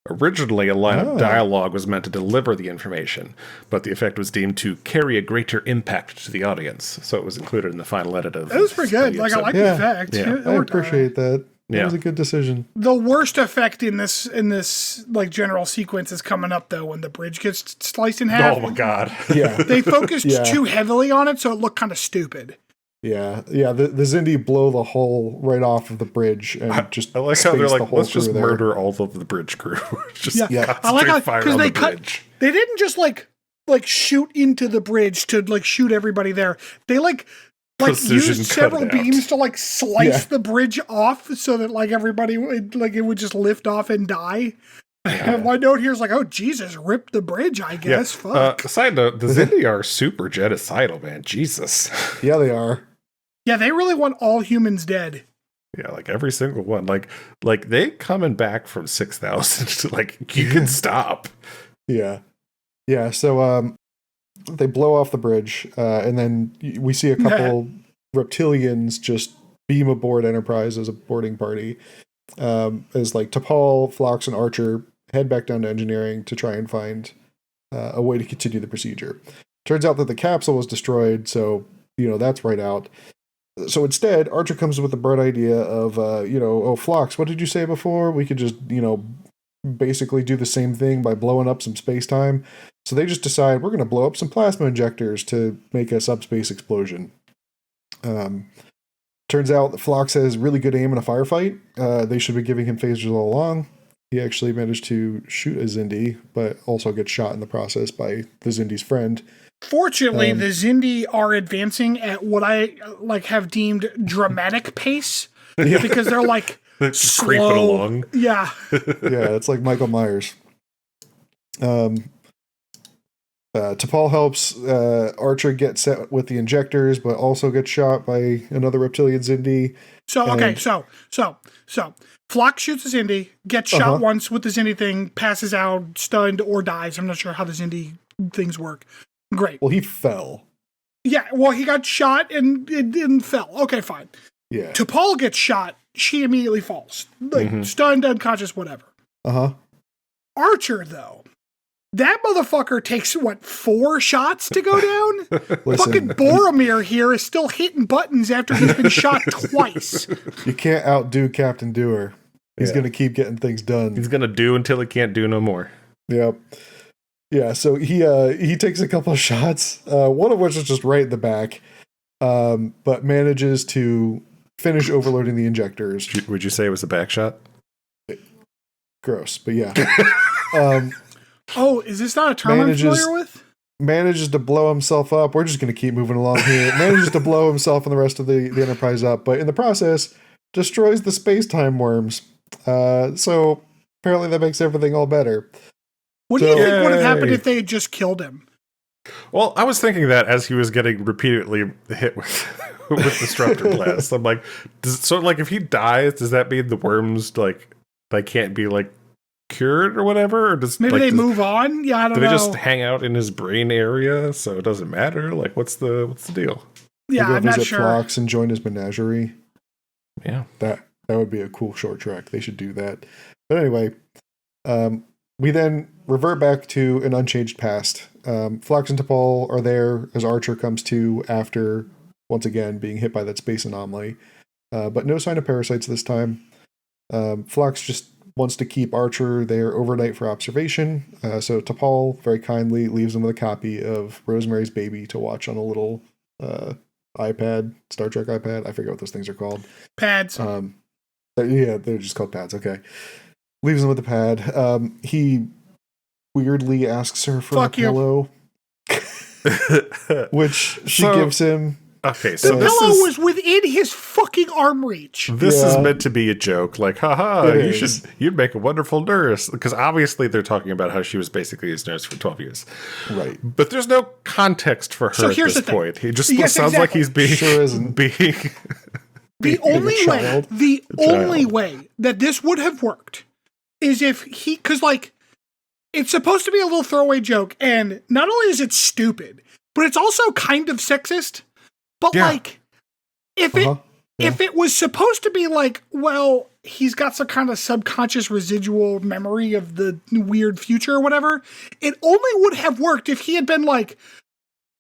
Originally, a line of dialogue was meant to deliver the information, but the effect was deemed to carry a greater impact to the audience, so it was included in the final edit of. It was pretty good. Like I like the effect. Yeah, I appreciate that. That was a good decision. The worst effect in this like general sequence is coming up though when the bridge gets sliced in half. Oh my god! Yeah, they focused too heavily on it, so it looked kind of stupid. Yeah. The Xindi blow the hull right off of the bridge and just I like how they're like, let's just murder all of the bridge crew. I like how because they they didn't just like shoot into the bridge to like shoot everybody there. They like used several beams to like slice the bridge off so that like everybody would it would just lift off and die. And my note here is like, oh Jesus, rip the bridge, I guess. Fuck. Side note, the Xindi are super genocidal, man. Jesus. Yeah, they are. Yeah, they really want all humans dead. Yeah, like every single one. Like they coming back from 6,000 to like you can stop. Yeah. So they blow off the bridge, and then we see a couple reptilians just beam aboard Enterprise as a boarding party. As like T'Pol, Phlox, and Archer head back down to engineering to try and find a way to continue the procedure. Turns out that the capsule was destroyed, so that's right out. So instead, Archer comes up with the bright idea of, Phlox, what did you say before? We could just, basically do the same thing by blowing up some space-time. So they just decide we're going to blow up some plasma injectors to make a subspace explosion. Turns out that Phlox has really good aim in a firefight. They should be giving him phasers all along. He actually managed to shoot a Xindi, but also gets shot in the process by the Xindi's friend. Fortunately, the Xindi are advancing at what I have deemed dramatic pace because they're like creeping along. Yeah, it's like Michael Myers. T'Pol helps Archer get set with the injectors, but also gets shot by another reptilian Xindi. So Phlox shoots a Xindi, gets shot once with the Xindi thing, passes out, stunned, or dies. I'm not sure how the Xindi things work. Great. Well, he fell. Yeah, well, he got shot and it didn't fell. Okay, fine. Yeah. T'Pol gets shot. She immediately falls. Stunned, unconscious, whatever. Archer, though. That motherfucker takes, 4 shots to go down? Fucking Boromir here is still hitting buttons after he's been shot twice. You can't outdo Captain Doer. He's going to keep getting things done. He's going to do until he can't do no more. Yep. Yeah, so he takes a couple of shots, one of which is just right in the back, but manages to finish overloading the injectors. Would you say it was a back shot? Gross, but yeah. Is this not a term I'm familiar with? manages to blow himself up. We're just going to keep moving along here. Manages to blow himself and the rest of the Enterprise up, but in the process, destroys the space-time worms. So apparently that makes everything all better. What do you think would have happened if they had just killed him? Well, I was thinking that as he was getting repeatedly hit with disruptor blast. I'm like, if he dies, does that mean the worms like they can't be like cured or whatever? Or does maybe they move on? Yeah, I don't know. Do they just hang out in his brain area so it doesn't matter? Like, what's the deal? Yeah, I'm not sure. Phlox and join his menagerie. Yeah, that would be a cool short trek. They should do that. But anyway, we then revert back to an unchanged past. Phlox and T'Pol are there as Archer comes to after, once again, being hit by that space anomaly. But no sign of parasites this time. Phlox just wants to keep Archer there overnight for observation. So T'Pol very kindly leaves him with a copy of Rosemary's Baby to watch on a little iPad, Star Trek iPad. I forget what those things are called. Pads. Yeah, they're just called pads. Okay. Leaves him with the pad. He weirdly asks her for a pillow, which she gives him. Okay, so the pillow was within his fucking arm reach. This is meant to be a joke. Like, haha, you'd make a wonderful nurse. Because obviously they're talking about how she was basically his nurse for 12 years. Right. But there's no context for her at this point. He just sounds like he's being... Sure isn't. The only way that this would have worked is if he... Because, like, it's supposed to be a little throwaway joke, and not only is it stupid, but it's also kind of sexist. But like, if it was supposed to be like, well, he's got some kind of subconscious residual memory of the weird future or whatever, it only would have worked if he had been like,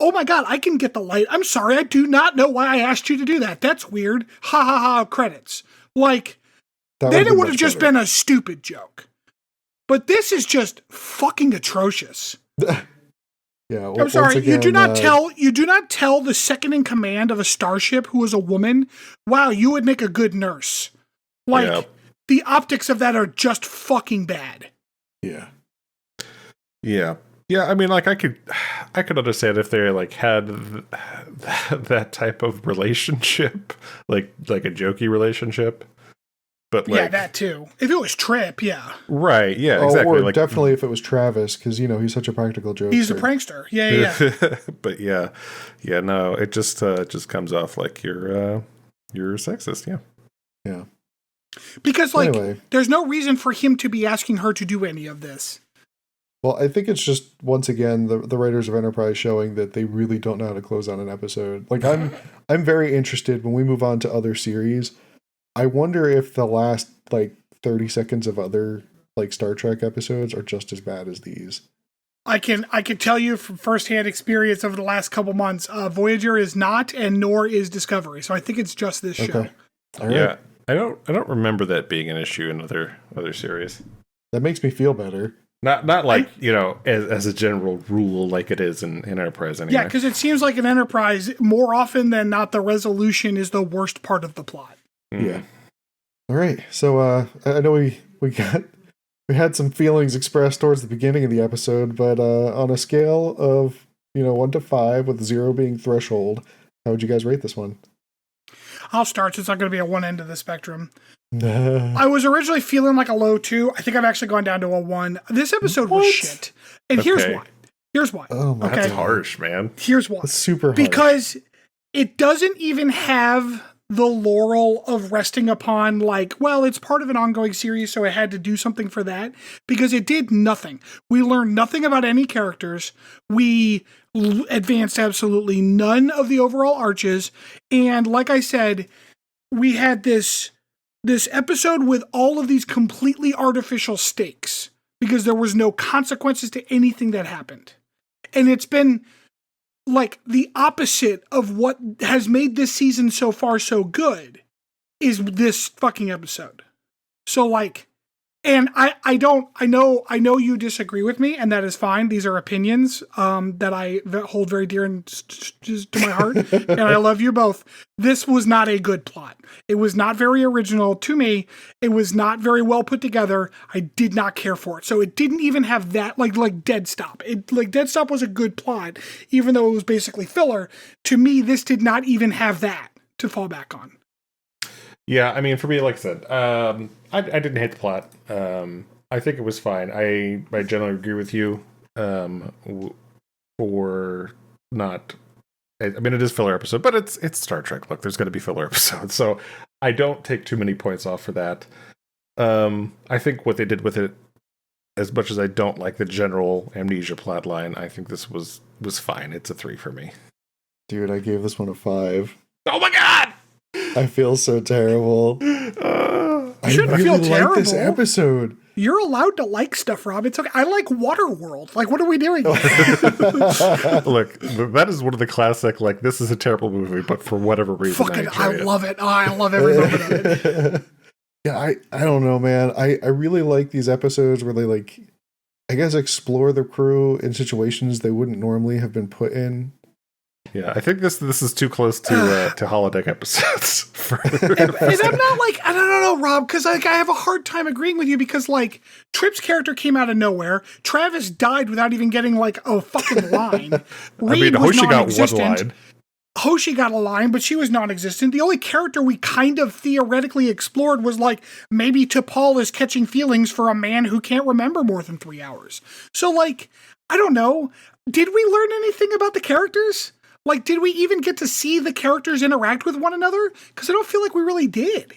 oh my God, I can get the light. I'm sorry, I do not know why I asked you to do that. That's weird. Ha ha ha, credits. Like, then it would have just been a stupid joke. But this is just fucking atrocious. Yeah, I'm sorry. Again, you do not tell the second in command of a starship who is a woman, wow, you would make a good nurse. Like, the optics of that are just fucking bad. Yeah. Yeah. Yeah, I mean, like, I could understand if they like had that type of relationship, like a jokey relationship. But like, that too. If it was Trip, yeah. Right, yeah, exactly. Or like, definitely if it was Travis, because, he's such a practical jokester. He's a prankster. Yeah. But yeah, no, it just comes off like you're sexist, yeah. Yeah. Because, like, there's no reason for him to be asking her to do any of this. Well, I think it's just, once again, the writers of Enterprise showing that they really don't know how to close out an episode. Like, I'm very interested when we move on to other series. I wonder if the last, 30 seconds of other, Star Trek episodes are just as bad as these. I can tell you from firsthand experience over the last couple months, Voyager is not, and nor is Discovery. So I think it's just this show. All right. Yeah, I don't remember that being an issue in other series. That makes me feel better. Not like, as a general rule like it is in Enterprise anyway. Yeah, because it seems like in Enterprise, more often than not, the resolution is the worst part of the plot. Yeah. All right. So I know we had some feelings expressed towards the beginning of the episode, but on a scale of 1 to 5, with 0 being threshold, how would you guys rate this one? I'll start. It's not going to be at one end of the spectrum. I was originally feeling like a low 2. I think I've actually gone down to a 1. This episode was shit, and here's why. Oh my, that's harsh, man. Here's why. That's super harsh. Because it doesn't even have the laurel of resting upon, it's part of an ongoing series, so it had to do something for that, because it did nothing. We learned nothing about any characters. We advanced absolutely none of the overall arches. And like I said, we had this episode with all of these completely artificial stakes because there was no consequences to anything that happened. And it's been the opposite of what has made this season so far so good is this fucking episode. So And I know you disagree with me, and that is fine. These are opinions that I hold very dear and just to my heart, and I love you both. This was not a good plot. It was not very original to me. It was not very well put together. I did not care for it. So it didn't even have that, like Dead Stop. Dead Stop was a good plot, even though it was basically filler. To me, this did not even have that to fall back on. Yeah, I mean, for me, like I said, I didn't hate the plot. I think it was fine. I generally agree with you for not. I mean, it is filler episode, but it's Star Trek. Look, there's going to be filler episodes, so I don't take too many points off for that. I think what they did with it, as much as I don't like the general amnesia plot line, I think this was fine. It's a 3 for me. Dude, I gave this one a 5. Oh my god! I feel so terrible. You shouldn't feel terrible. Like this episode. You're allowed to like stuff, Rob. It's okay. I like Waterworld. Like, what are we doing? Look, that is one of the classic, like, this is a terrible movie, but for whatever reason, I love it. Oh, I love every moment of it. Yeah, I don't know, man. I really like these episodes where they, like, I guess, explore the crew in situations they wouldn't normally have been put in. Yeah, I think this is too close to holodeck episodes. And I'm not like, I don't know, Rob, because like I have a hard time agreeing with you because like Trip's character came out of nowhere. Travis died without even getting like a fucking line. Hoshi got one line. Hoshi got a line, but she was non-existent. The only character we kind of theoretically explored was like maybe T'Pol is catching feelings for a man who can't remember more than 3 hours. So like, I don't know. Did we learn anything about the characters? Like, did we even get to see the characters interact with one another? Because I don't feel like we really did.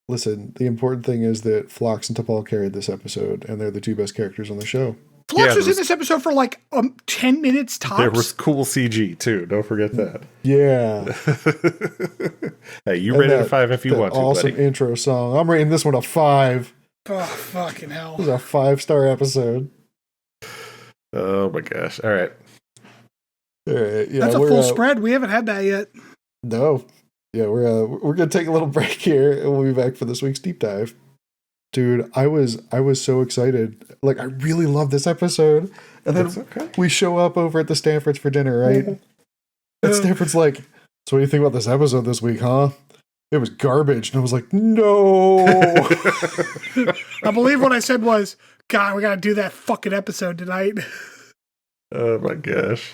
Listen, the important thing is that Phlox and T'Pol carried this episode, and they're the 2 best characters on the show. Phlox was in this episode for like 10 minutes tops. There was cool CG, too. Don't forget that. Yeah. Hey, you rate it a 5 if you want to, awesome buddy. Intro song. I'm rating this one a 5. Oh, fucking hell. This is a 5-star episode. Oh, my gosh. All right. All right, yeah, that's a full spread. We haven't had that yet. No. Yeah, we're gonna take a little break here, and we'll be back for this week's deep dive. Dude, I was so excited. Like, I really love this episode. And then we show up over at the Stanfords for dinner, right? And Stanford's like, "So what do you think about this episode this week, huh?" It was garbage. And I was like, "No." I believe what I said was, "God, we gotta do that fucking episode tonight." Oh my gosh.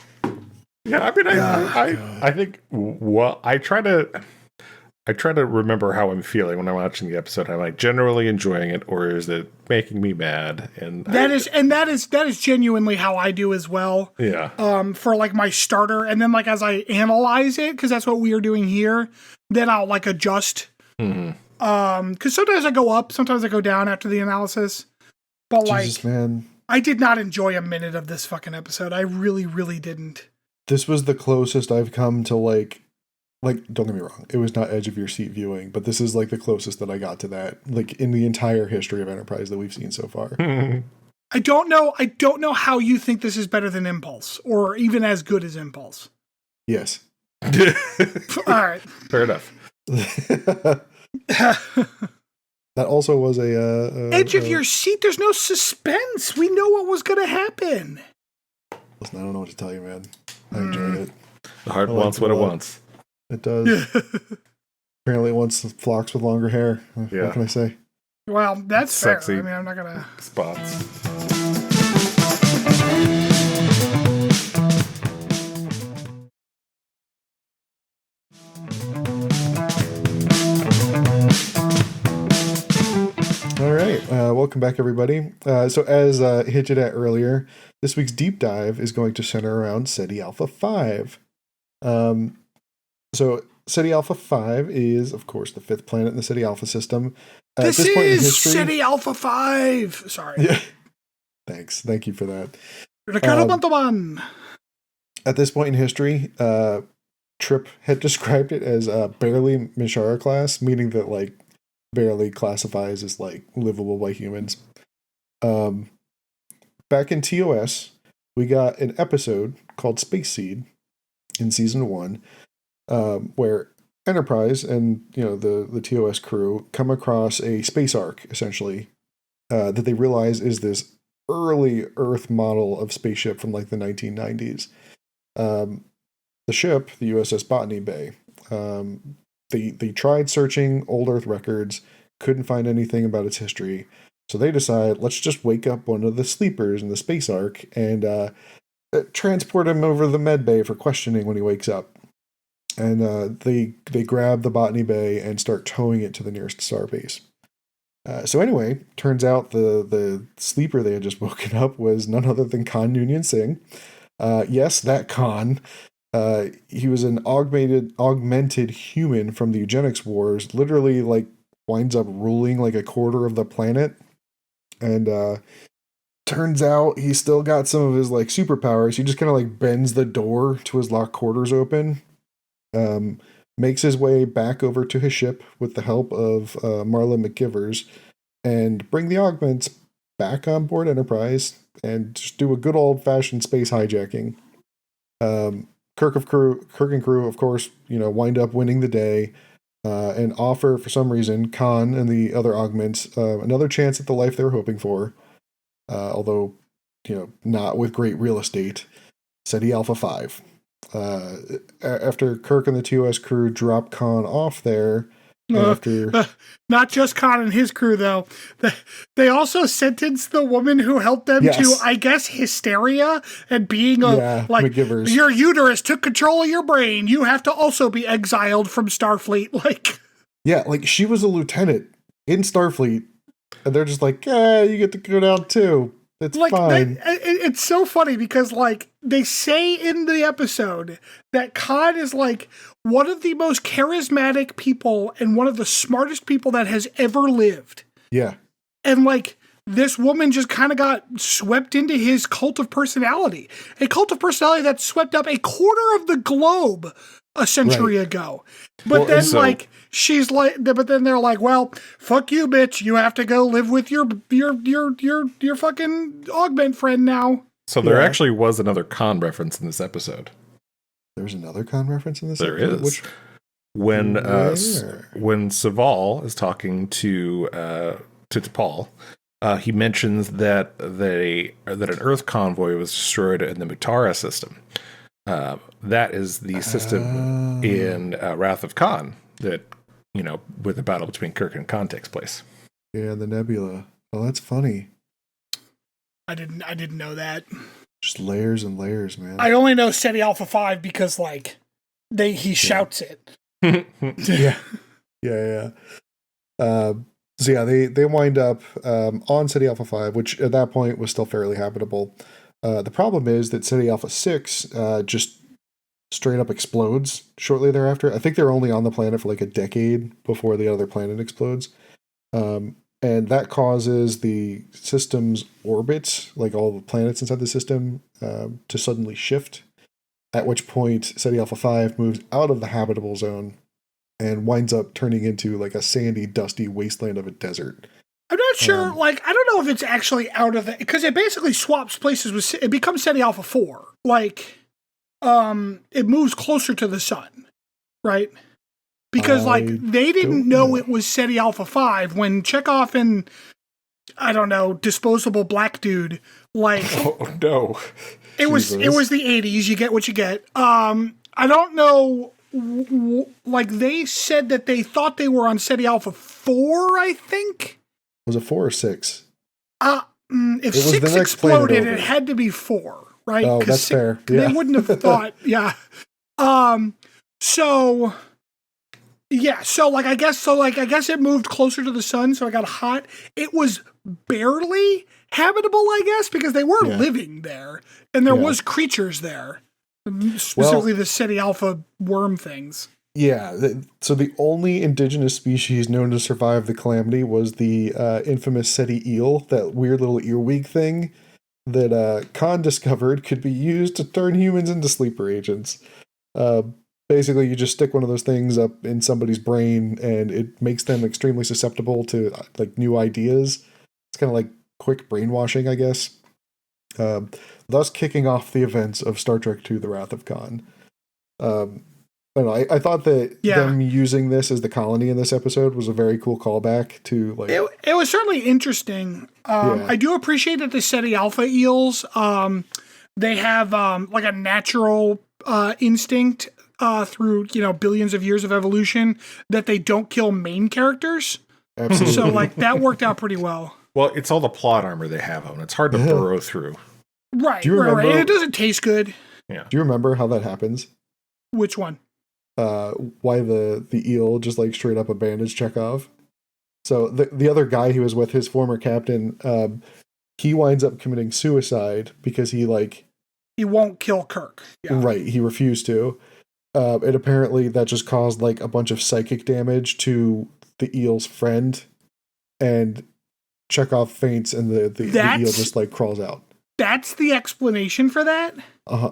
Yeah, I mean, I think, well, I try to remember how I'm feeling when I'm watching the episode. Am I generally enjoying it, or is it making me mad? And that is genuinely how I do as well. Yeah. For like my starter, and then like as I analyze it, because that's what we are doing here, then I'll like adjust. Mm-hmm. Because sometimes I go up, sometimes I go down after the analysis. But Jesus, man. I did not enjoy a minute of this fucking episode. I really, really didn't. This was the closest I've come to like, don't get me wrong, it was not edge of your seat viewing, but this is like the closest that I got to that, like in the entire history of Enterprise that we've seen so far. I don't know how you think this is better than Impulse, or even as good as Impulse. Yes. All right. Fair enough. That also was a edge of your seat. There's no suspense. We know what was going to happen. Listen, I don't know what to tell you, man. I enjoyed it. The heart wants what it wants. It does. Apparently it wants Phlox with longer hair. Yeah. What can I say? Well, that's sexy. fair. I mean, I'm not going to... Spots. All right. Welcome back, everybody. So as hinted at earlier, this week's deep dive is going to center around Seti Alpha V. So Seti Alpha V is, of course, the 5th planet in the Seti Alpha system. This is Seti Alpha V. Sorry. Yeah. Thanks. Thank you for that. At this point in history, Trip had described it as barely Mishara class, meaning that like barely classifies as like livable by humans. Back in TOS, we got an episode called Space Seed in season 1, where Enterprise and the TOS crew come across a space ark, essentially, that they realize is this early Earth model of spaceship from like the 1990s. The ship, the USS Botany Bay, they tried searching old Earth records, couldn't find anything about its history. So they decide, let's just wake up one of the sleepers in the space ark and transport him over the med bay for questioning when he wakes up. And they grab the Botany Bay and start towing it to the nearest starbase. So anyway, turns out the sleeper they had just woken up was none other than Khan Noonien Singh. Yes, that Khan. He was an augmented human from the eugenics wars, literally like winds up ruling like a quarter of the planet. And turns out he still got some of his like superpowers. He just kind of like bends the door to his locked quarters open. Makes his way back over to his ship with the help of Marla McGivers and bring the augments back on board Enterprise and just do a good old-fashioned space hijacking. Kirk and crew, of course, wind up winning the day and offer, for some reason, Khan and the other augments another chance at the life they were hoping for, although, not with great real estate. Seti Alpha V. After Kirk and the TOS crew drop Khan off there, not just Khan and his crew though, they also sentenced the woman who helped them to, I guess, hysteria and being McGivers. Your uterus took control of your brain. You have to also be exiled from Starfleet. Like she was a lieutenant in Starfleet, and they're just like, you get to go down too. It's fine. It's so funny because, they say in the episode that Khan is, one of the most charismatic people and one of the smartest people that has ever lived. Yeah. And, this woman just kind of got swept into his cult of personality. A cult of personality that swept up a quarter of the globe a century ago. But but then they're like, well, fuck you, bitch. You have to go live with your fucking augment friend now. So there actually was another Khan reference in this episode. There's another Khan reference in this there episode? Is. When Saval is talking to Paul, he mentions that an Earth convoy was destroyed in the Mutara system. That is the system in Wrath of Khan that, where the battle between Kirk and Khan takes place. Yeah, the Nebula. Oh, that's funny. I didn't know that. Just layers and layers, man. I only know Seti Alpha V because he shouts it. Yeah. So they wind up on Seti Alpha V, which at that point was still fairly habitable. The problem is that Seti Alpha 6 just straight up explodes shortly thereafter. I think they're only on the planet for a decade before the other planet explodes. And that causes the system's orbits, all the planets inside the system, to suddenly shift, at which point Seti Alpha V moves out of the habitable zone and winds up turning into a sandy, dusty wasteland of a desert. I'm not sure, I don't know if it's actually out of it, because it basically swaps places with, it becomes Seti Alpha 4. It moves closer to the sun, right? Because, they didn't know it was Seti Alpha 5 when Chekhov and, I don't know, disposable black dude, oh, no. It was the 80s, you get what you get. I don't know, they said that they thought they were on Seti Alpha 4, I think? Was it 4 or 6? If 6 exploded, it had to be 4, right? Oh, that's fair. Yeah. They wouldn't have thought, yeah. So I guess it moved closer to the sun, so it got hot. It was barely habitable, I guess, because they were living there, and there was creatures there, specifically the Seti Alpha worm things. Yeah, so the only indigenous species known to survive the calamity was the infamous Seti eel, that weird little earwig thing that Khan discovered could be used to turn humans into sleeper agents. Basically, you just stick one of those things up in somebody's brain, and it makes them extremely susceptible to new ideas. It's kind of like quick brainwashing, I guess. Thus kicking off the events of Star Trek II: The Wrath of Khan. I don't know. I thought that Yeah. them using this as the colony in this episode was a very cool callback to like. It was certainly interesting. Yeah. I do appreciate that the Seti Alpha eels, they have like a natural instinct through billions of years of evolution that they don't kill main characters. Absolutely. So like that worked out pretty well. Well, it's all the plot armor they have on. It's hard to burrow through. Right. Do you remember- right. And it doesn't taste good. Yeah. Do you remember how that happens? Which one? Why the eel just like straight up abandons Chekhov. So the other guy he was with, his former captain, he winds up committing suicide because he won't kill Kirk. Yeah. Right, he refused to. And apparently that just caused like a bunch of psychic damage to the eel's friend, and Chekhov faints and the eel just like crawls out. That's the explanation for that?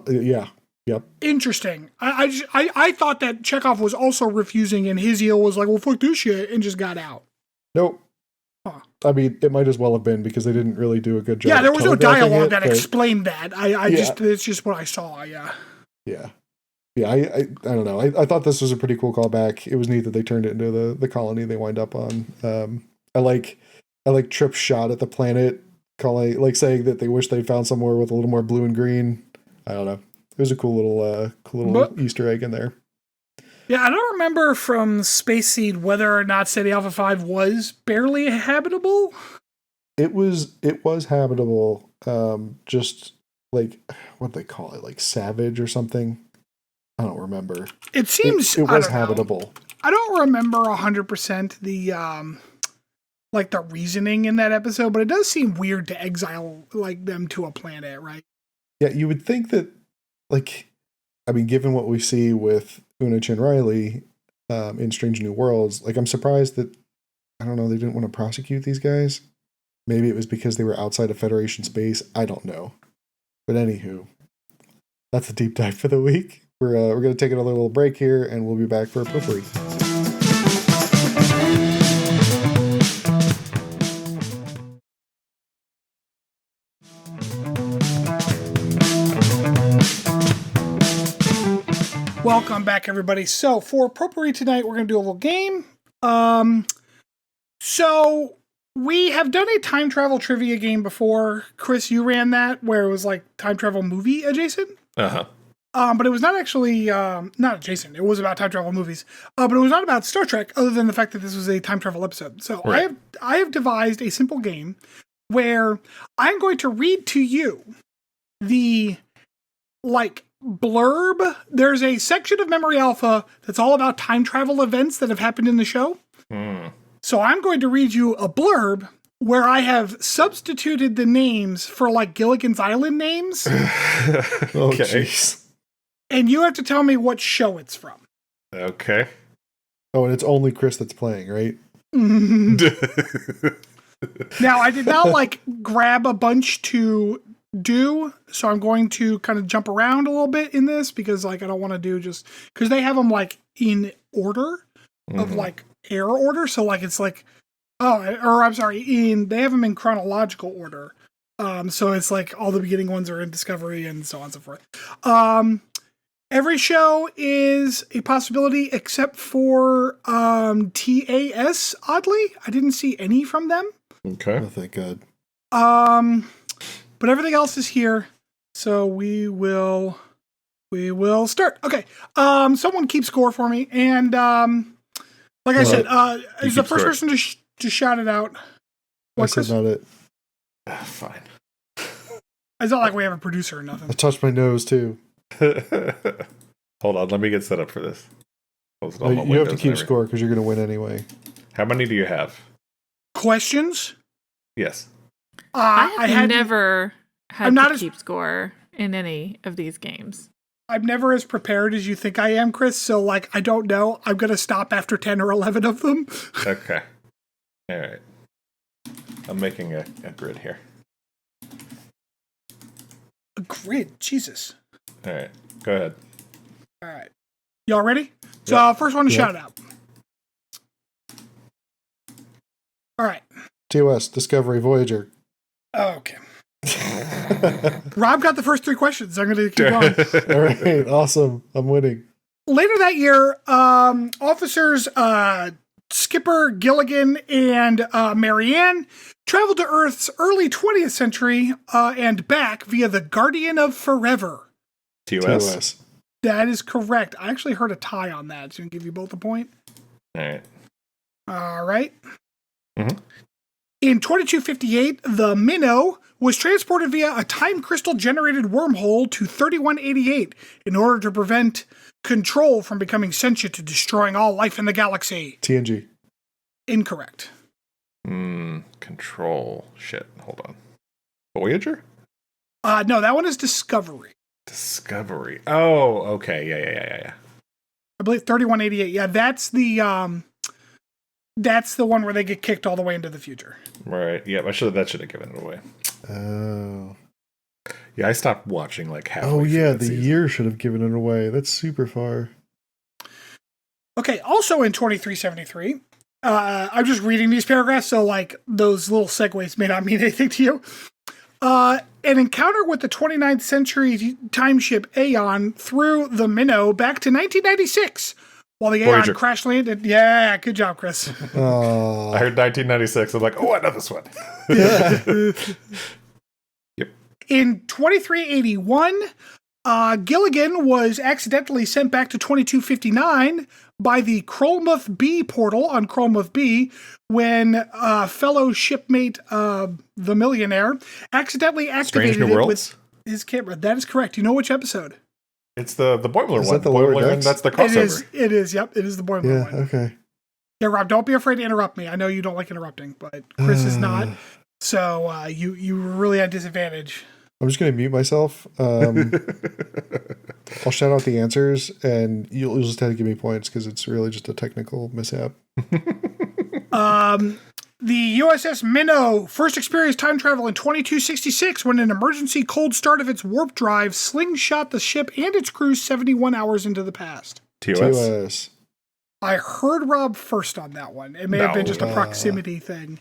Yeah. Yep. Interesting. I thought that Chekhov was also refusing and his eel was like, well, fuck this shit, and just got out. Nope. Huh. I mean, it might as well have been because they didn't really do a good job. Yeah, there was no telegraphing dialogue it, that but- explained that. It's just what I saw, yeah. Yeah. Yeah, I don't know. I thought this was a pretty cool callback. It was neat that they turned it into the colony they wind up on. I like Trip's shot at the planet, saying that they wish they'd found somewhere with a little more blue and green. I don't know. It was a cool little Easter egg in there. Yeah, I don't remember from Space Seed whether or not Seti Alpha 5 was barely habitable. It was habitable. Just like what they call it, like savage or something. I don't remember. It seems it I was don't know. habitable. I don't remember 100% the like the reasoning in that episode, but it does seem weird to exile like them to a planet, right? Yeah, you would think that, like, I mean, given what we see with Una Chin Riley in Strange New Worlds, like, I'm surprised that, I don't know, they didn't want to prosecute these guys. Maybe it was because they were outside of Federation space. I don't know. But anywho, that's the deep dive for the week. We're going to take another little break here, and we'll be back for a potpourri. Welcome back, everybody. So for Potpourri tonight, we're going to do a little game. So we have done a time travel trivia game before. Chris, you ran that where it was like time travel movie adjacent. Uh-huh. But it was not actually not adjacent. It was about time travel movies. But it was not about Star Trek, other than the fact that this was a time travel episode. So Right. I have devised a simple game where I'm going to read to you the blurb. There's a section of Memory Alpha that's all about time travel events that have happened in the show. So I'm going to read you a blurb where I have substituted the names for like Gilligan's Island names. Oh, jeez. And you have to tell me what show it's from. Okay. Oh, and it's only Chris that's playing, right? Now, I did not grab a bunch to do, so I'm going to kind of jump around a little bit in this because I don't want to do just because they have them in order of air order. So it's they have them in chronological order. So it's all the beginning ones are in Discovery and so on and so forth. Every show is a possibility except for TAS, oddly. I didn't see any from them. Okay. Oh, thank God. But everything else is here. So we will start. Okay. Someone keep score for me. And like I said, is the first person to shout it out. I said not it. Fine. It's not like we have a producer or nothing. I touched my nose too. Hold on, let me get set up for this. No, you have to keep score because you're going to win anyway. How many do you have? Questions? Yes. I have never had to as- keep score in any of these games. I'm never as prepared as you think I am, Chris. So I don't know. I'm going to stop after 10 or 11 of them. Okay. All right. I'm making a grid here. A grid? Jesus. All right. Go ahead. All right. Y'all ready? So first one to shout out. All right. TOS, Discovery, Voyager. Okay. Rob got the first three questions. I'm going to keep going. All right, awesome. I'm winning. later that year, officers Skipper, Gilligan, and Marianne traveled to Earth's early 20th century and back via the Guardian of Forever. TOS. That is correct. I actually heard a tie on that. So I'm going to give you both a point. All right. Mm-hmm. In 2258, the Minnow was transported via a time crystal-generated wormhole to 3188 in order to prevent Control from becoming sentient and destroying all life in the galaxy. TNG. Incorrect. Control. Shit. Hold on. Voyager? No, that one is Discovery. Discovery. Oh, okay. Yeah. I believe 3188. Yeah, that's the one where they get kicked all the way into the future. Right. Yeah, that should have given it away. Oh. Yeah, I stopped watching like halfway. Oh yeah, the season. year should have given it away. That's super far. Okay, also in 2373, I'm just reading these paragraphs, so like those little segues may not mean anything to you. An encounter with the 29th century time ship Aeon threw the Minnow back to 1996, while the Aeon crash landed. Yeah, good job, Chris. Oh. I heard 1996. I'm like, oh, I know this one. Yep. In 2381, Gilligan was accidentally sent back to 2259 by the Krolmuth B portal on Krolmuth B when fellow shipmate, the Millionaire, accidentally activated it with his camera. That is correct. You know which episode? It's the Boimler one. That the Lower Boimler, Decks? that's the crossover. It is. Yep, it is the Boimler one. Okay. Yeah, Rob, don't be afraid to interrupt me. I know you don't like interrupting, but Chris is not. So you were really at disadvantage. I'm just going to mute myself. I'll shout out the answers, and you'll just have to give me points because it's really just a technical mishap. The USS Minnow first experienced time travel in 2266 when an emergency cold start of its warp drive slingshot the ship and its crew 71 hours into the past. TOS. I heard Rob first on that one. It may have been just a proximity thing.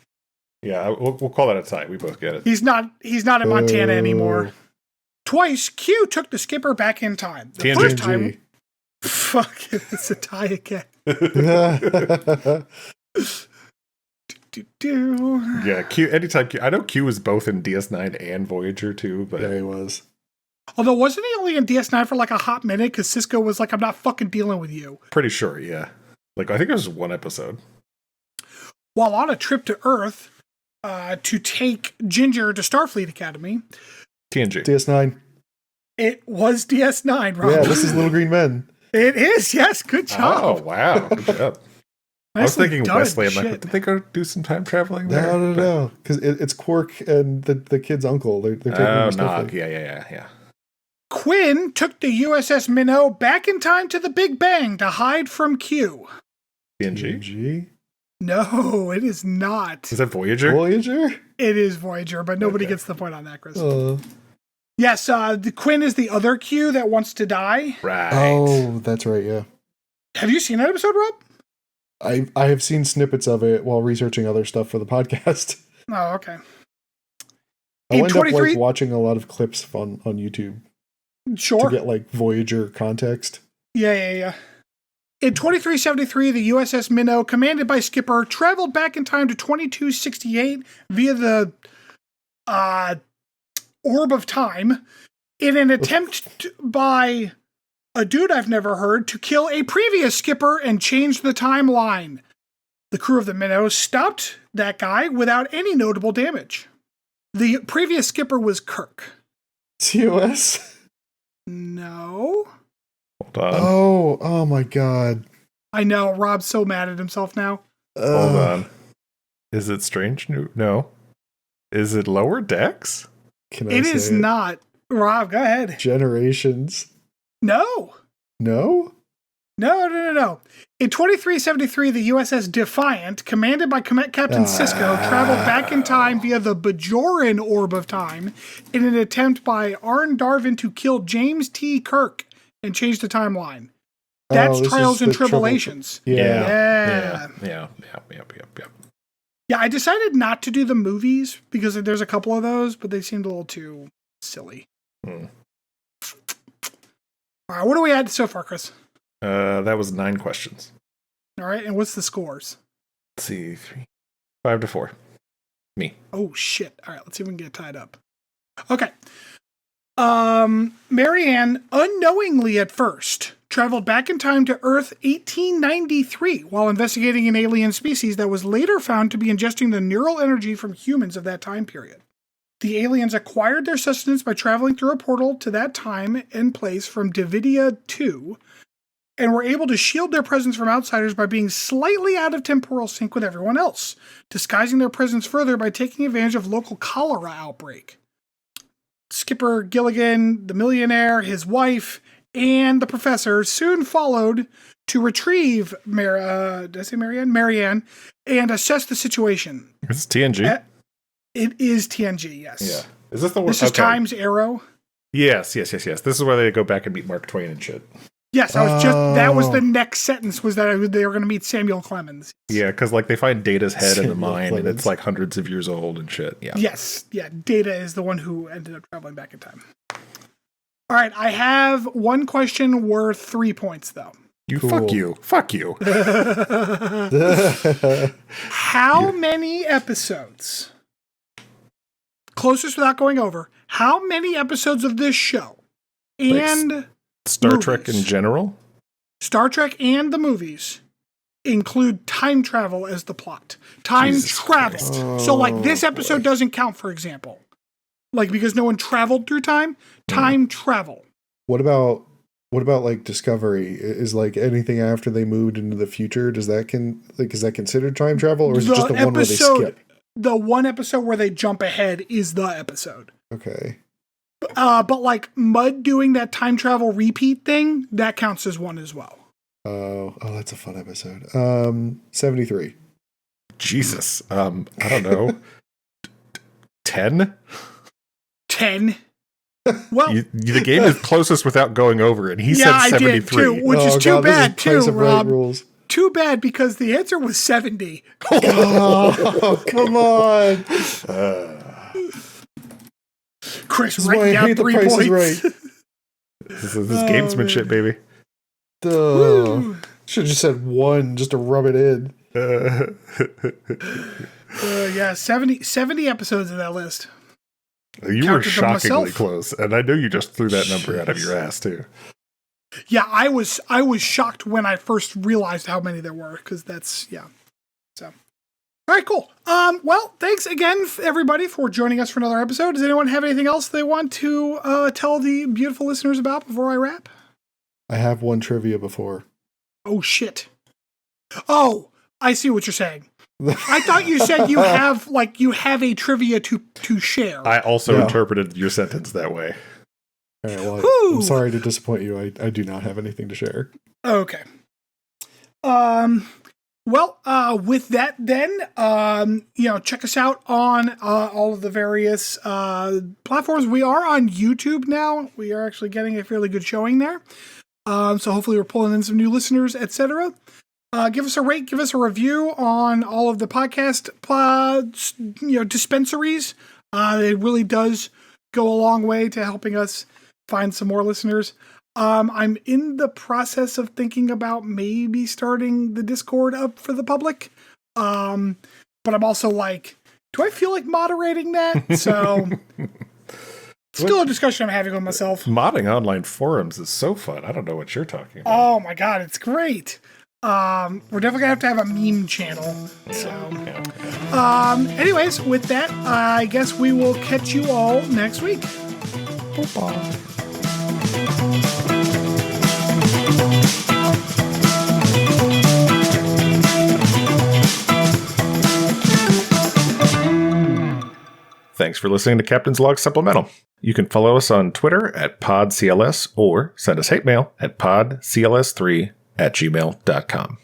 Yeah, we'll call that a tie. We both get it. He's not in Montana anymore. Twice, Q took the skipper back in time. The first time, fuck it, it's a tie again. Yeah, Q. Anytime Q. I know Q was both in DS9 and Voyager too, but yeah, he was. Although wasn't he only in DS9 for like a hot minute because Cisco was like, "I'm not fucking dealing with you." Pretty sure, yeah. Like I think it was one episode. While on a trip to Earth to take Ginger to Starfleet Academy, TNG. DS9. It was DS9, Rob. Yeah, this is Little Green Men. It is. Yes, good job. Oh wow, good job. I was thinking Wesley. I'm like, did they go do some time traveling there? No. Because it's Quark and the kid's uncle. They're taking him to Starfleet. Yeah. Quinn took the USS Minnow back in time to the Big Bang to hide from Q. TNG? No, it is not. Is that Voyager? It is Voyager, but nobody gets the point on that, Chris. Yes, the Quinn is the other Q that wants to die. Right. Oh, that's right, yeah. Have you seen that episode, Rob? I have seen snippets of it while researching other stuff for the podcast. Oh, okay. I end up like watching a lot of clips on YouTube. Sure. To get like Voyager context. Yeah. In 2373, the USS Minnow, commanded by Skipper, traveled back in time to 2268 via the Orb of Time in an attempt by a dude I've never heard to kill a previous skipper and change the timeline. The crew of the Minnow stopped that guy without any notable damage. The previous skipper was Kirk. TOS? No. Hold on. Oh my God. I know, Rob's so mad at himself now. Hold on. Is it Strange New? No. Is it Lower Decks? It is not. Rob, go ahead. Generations. No. No? No. In 2373, the USS Defiant, commanded by Captain Sisko, traveled back in time via the Bajoran Orb of Time in an attempt by Arn Darvin to kill James T. Kirk and change the timeline. That's Trials and Tribulations. Yeah. Yeah, I decided not to do the movies because there's a couple of those, but they seemed a little too silly. All right, what are we at so far, Chris? That was 9 questions. All right, and what's the scores? Let's see, 5-4. Me. Oh, shit. All right, let's see if we can get tied up. Okay. Marianne, unknowingly at first, traveled back in time to Earth 1893 while investigating an alien species that was later found to be ingesting the neural energy from humans of that time period. The aliens acquired their sustenance by traveling through a portal to that time and place from Davidia 2, and were able to shield their presence from outsiders by being slightly out of temporal sync with everyone else, disguising their presence further by taking advantage of local cholera outbreak. Skipper Gilligan, the millionaire, his wife, and the professor soon followed to retrieve Marianne, and assess the situation. Is this TNG? It is TNG, yes. Yeah. Is this the one? This is Time's Arrow. Yes. This is where they go back and meet Mark Twain and shit. Yes, that was the next sentence, was that they were going to meet Samuel Clemens. Yeah, because like they find Data's head in the mine, Clemens. and it's like hundreds of years old and shit. Yeah. Yes, yeah. Data is the one who ended up traveling back in time. All right, I have one question worth 3 points, though. Fuck you. How many episodes, closest without going over, how many episodes of this show and Star Trek in general? Star Trek and the movies include time travel as the plot. Time travel. So like this episode doesn't count, for example. Like because no one traveled through time, travel. What about like Discovery? Is like anything after they moved into the future? Is that considered time travel, or is it just the one where they skip? The one episode where they jump ahead is the episode. Okay. But like Mud doing that time travel repeat thing, that counts as one as well. Oh, that's a fun episode. 73. Jesus. I don't know. 10? 10. Well, the game is closest without going over it. He said 73. I did too, which is too bad too, Rob. Rules. Too bad because the answer was 70. Oh, come on. Chris writing down 3 points. Right. This is gamesmanship, baby. Should have just said 1 just to rub it in. Yeah, 70 episodes of that list. You were shockingly close, and I know you just threw that number out of your ass too. Yeah, I was shocked when I first realized how many there were, because that's So, all right, cool. Well, thanks again, everybody, for joining us for another episode. Does anyone have anything else they want to tell the beautiful listeners about before I wrap? I have one trivia before. Oh shit! Oh, I see what you're saying. I thought you said you have a trivia to share. I also interpreted your sentence that way. All right, well, I'm sorry to disappoint you. I do not have anything to share. Okay. Well, with that then, check us out on all of the various platforms. We are on YouTube now. We are actually getting a fairly good showing there. So hopefully we're pulling in some new listeners, etc. Give us a rate, give us a review on all of the podcast dispensaries. It really does go a long way to helping us find some more listeners. I'm in the process of thinking about maybe starting the Discord up for the public. But I'm also like, do I feel like moderating that? So still a discussion I'm having with myself. Modding online forums is so fun. I don't know what you're talking about. Oh my God, it's great. We're definitely gonna have to have a meme channel. So, anyways, with that, I guess we will catch you all next week. Bye. Thanks for listening to Captain's Log Supplemental. You can follow us on Twitter at PodCLS or send us hate mail at podcls3@gmail.com.